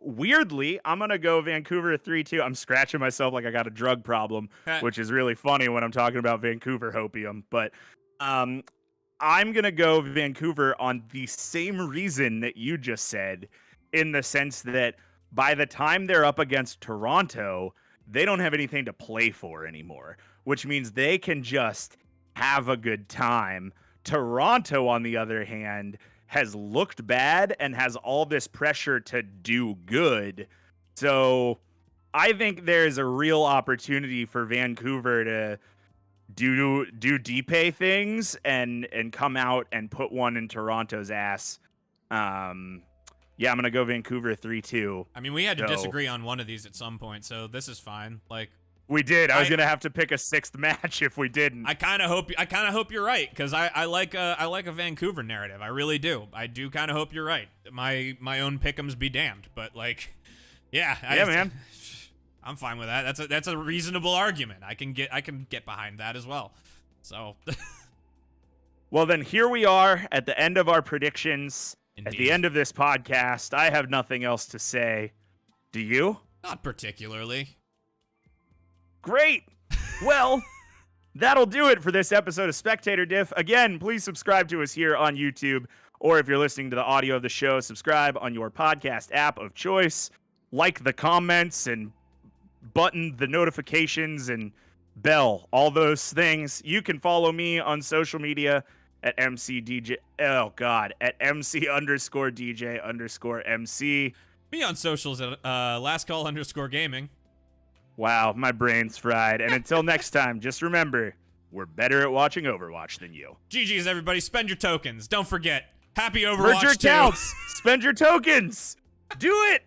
Weirdly, I'm going to go Vancouver 3-2. I'm scratching myself like I got a drug problem, which is really funny when I'm talking about Vancouver hopium. But I'm going to go Vancouver on the same reason that you just said, in the sense that by the time they're up against Toronto, they don't have anything to play for anymore, which means they can just have a good time. Toronto, on the other hand, has looked bad and has all this pressure to do good. So I think there's a real opportunity for Vancouver to do D-Pay things and come out and put one in Toronto's ass. Yeah, I'm going to go Vancouver 3-2. I mean, we had to disagree on one of these at some point, so this is fine. Like, we did. I was going to have to pick a sixth match if we didn't. I kind of hope you're right, because I like a Vancouver narrative. I really do. I do kind of hope you're right. My own pick'ems be damned, but, like, yeah. Man. I'm fine with that. That's a reasonable argument. I can get behind that as well. So well, then here we are at the end of our predictions. Indeed. At the end of this podcast. I have nothing else to say. Do you? Not particularly. Great. Well, that'll do it for this episode of Spectator Diff. Again, please subscribe to us here on YouTube Or if you're listening to the audio of the show, subscribe on your podcast app of choice. Like the comments and button the notifications and bell, all those things. You can follow me on social media at MC_DJ, at MC_DJ_MC. Me on socials at lastcall_gaming. Wow, my brain's fried. And until next time, just remember, we're better at watching Overwatch than you. GG's, everybody. Spend your tokens. Don't forget. Happy Overwatch. Merge your accounts. Spend your tokens. Do it.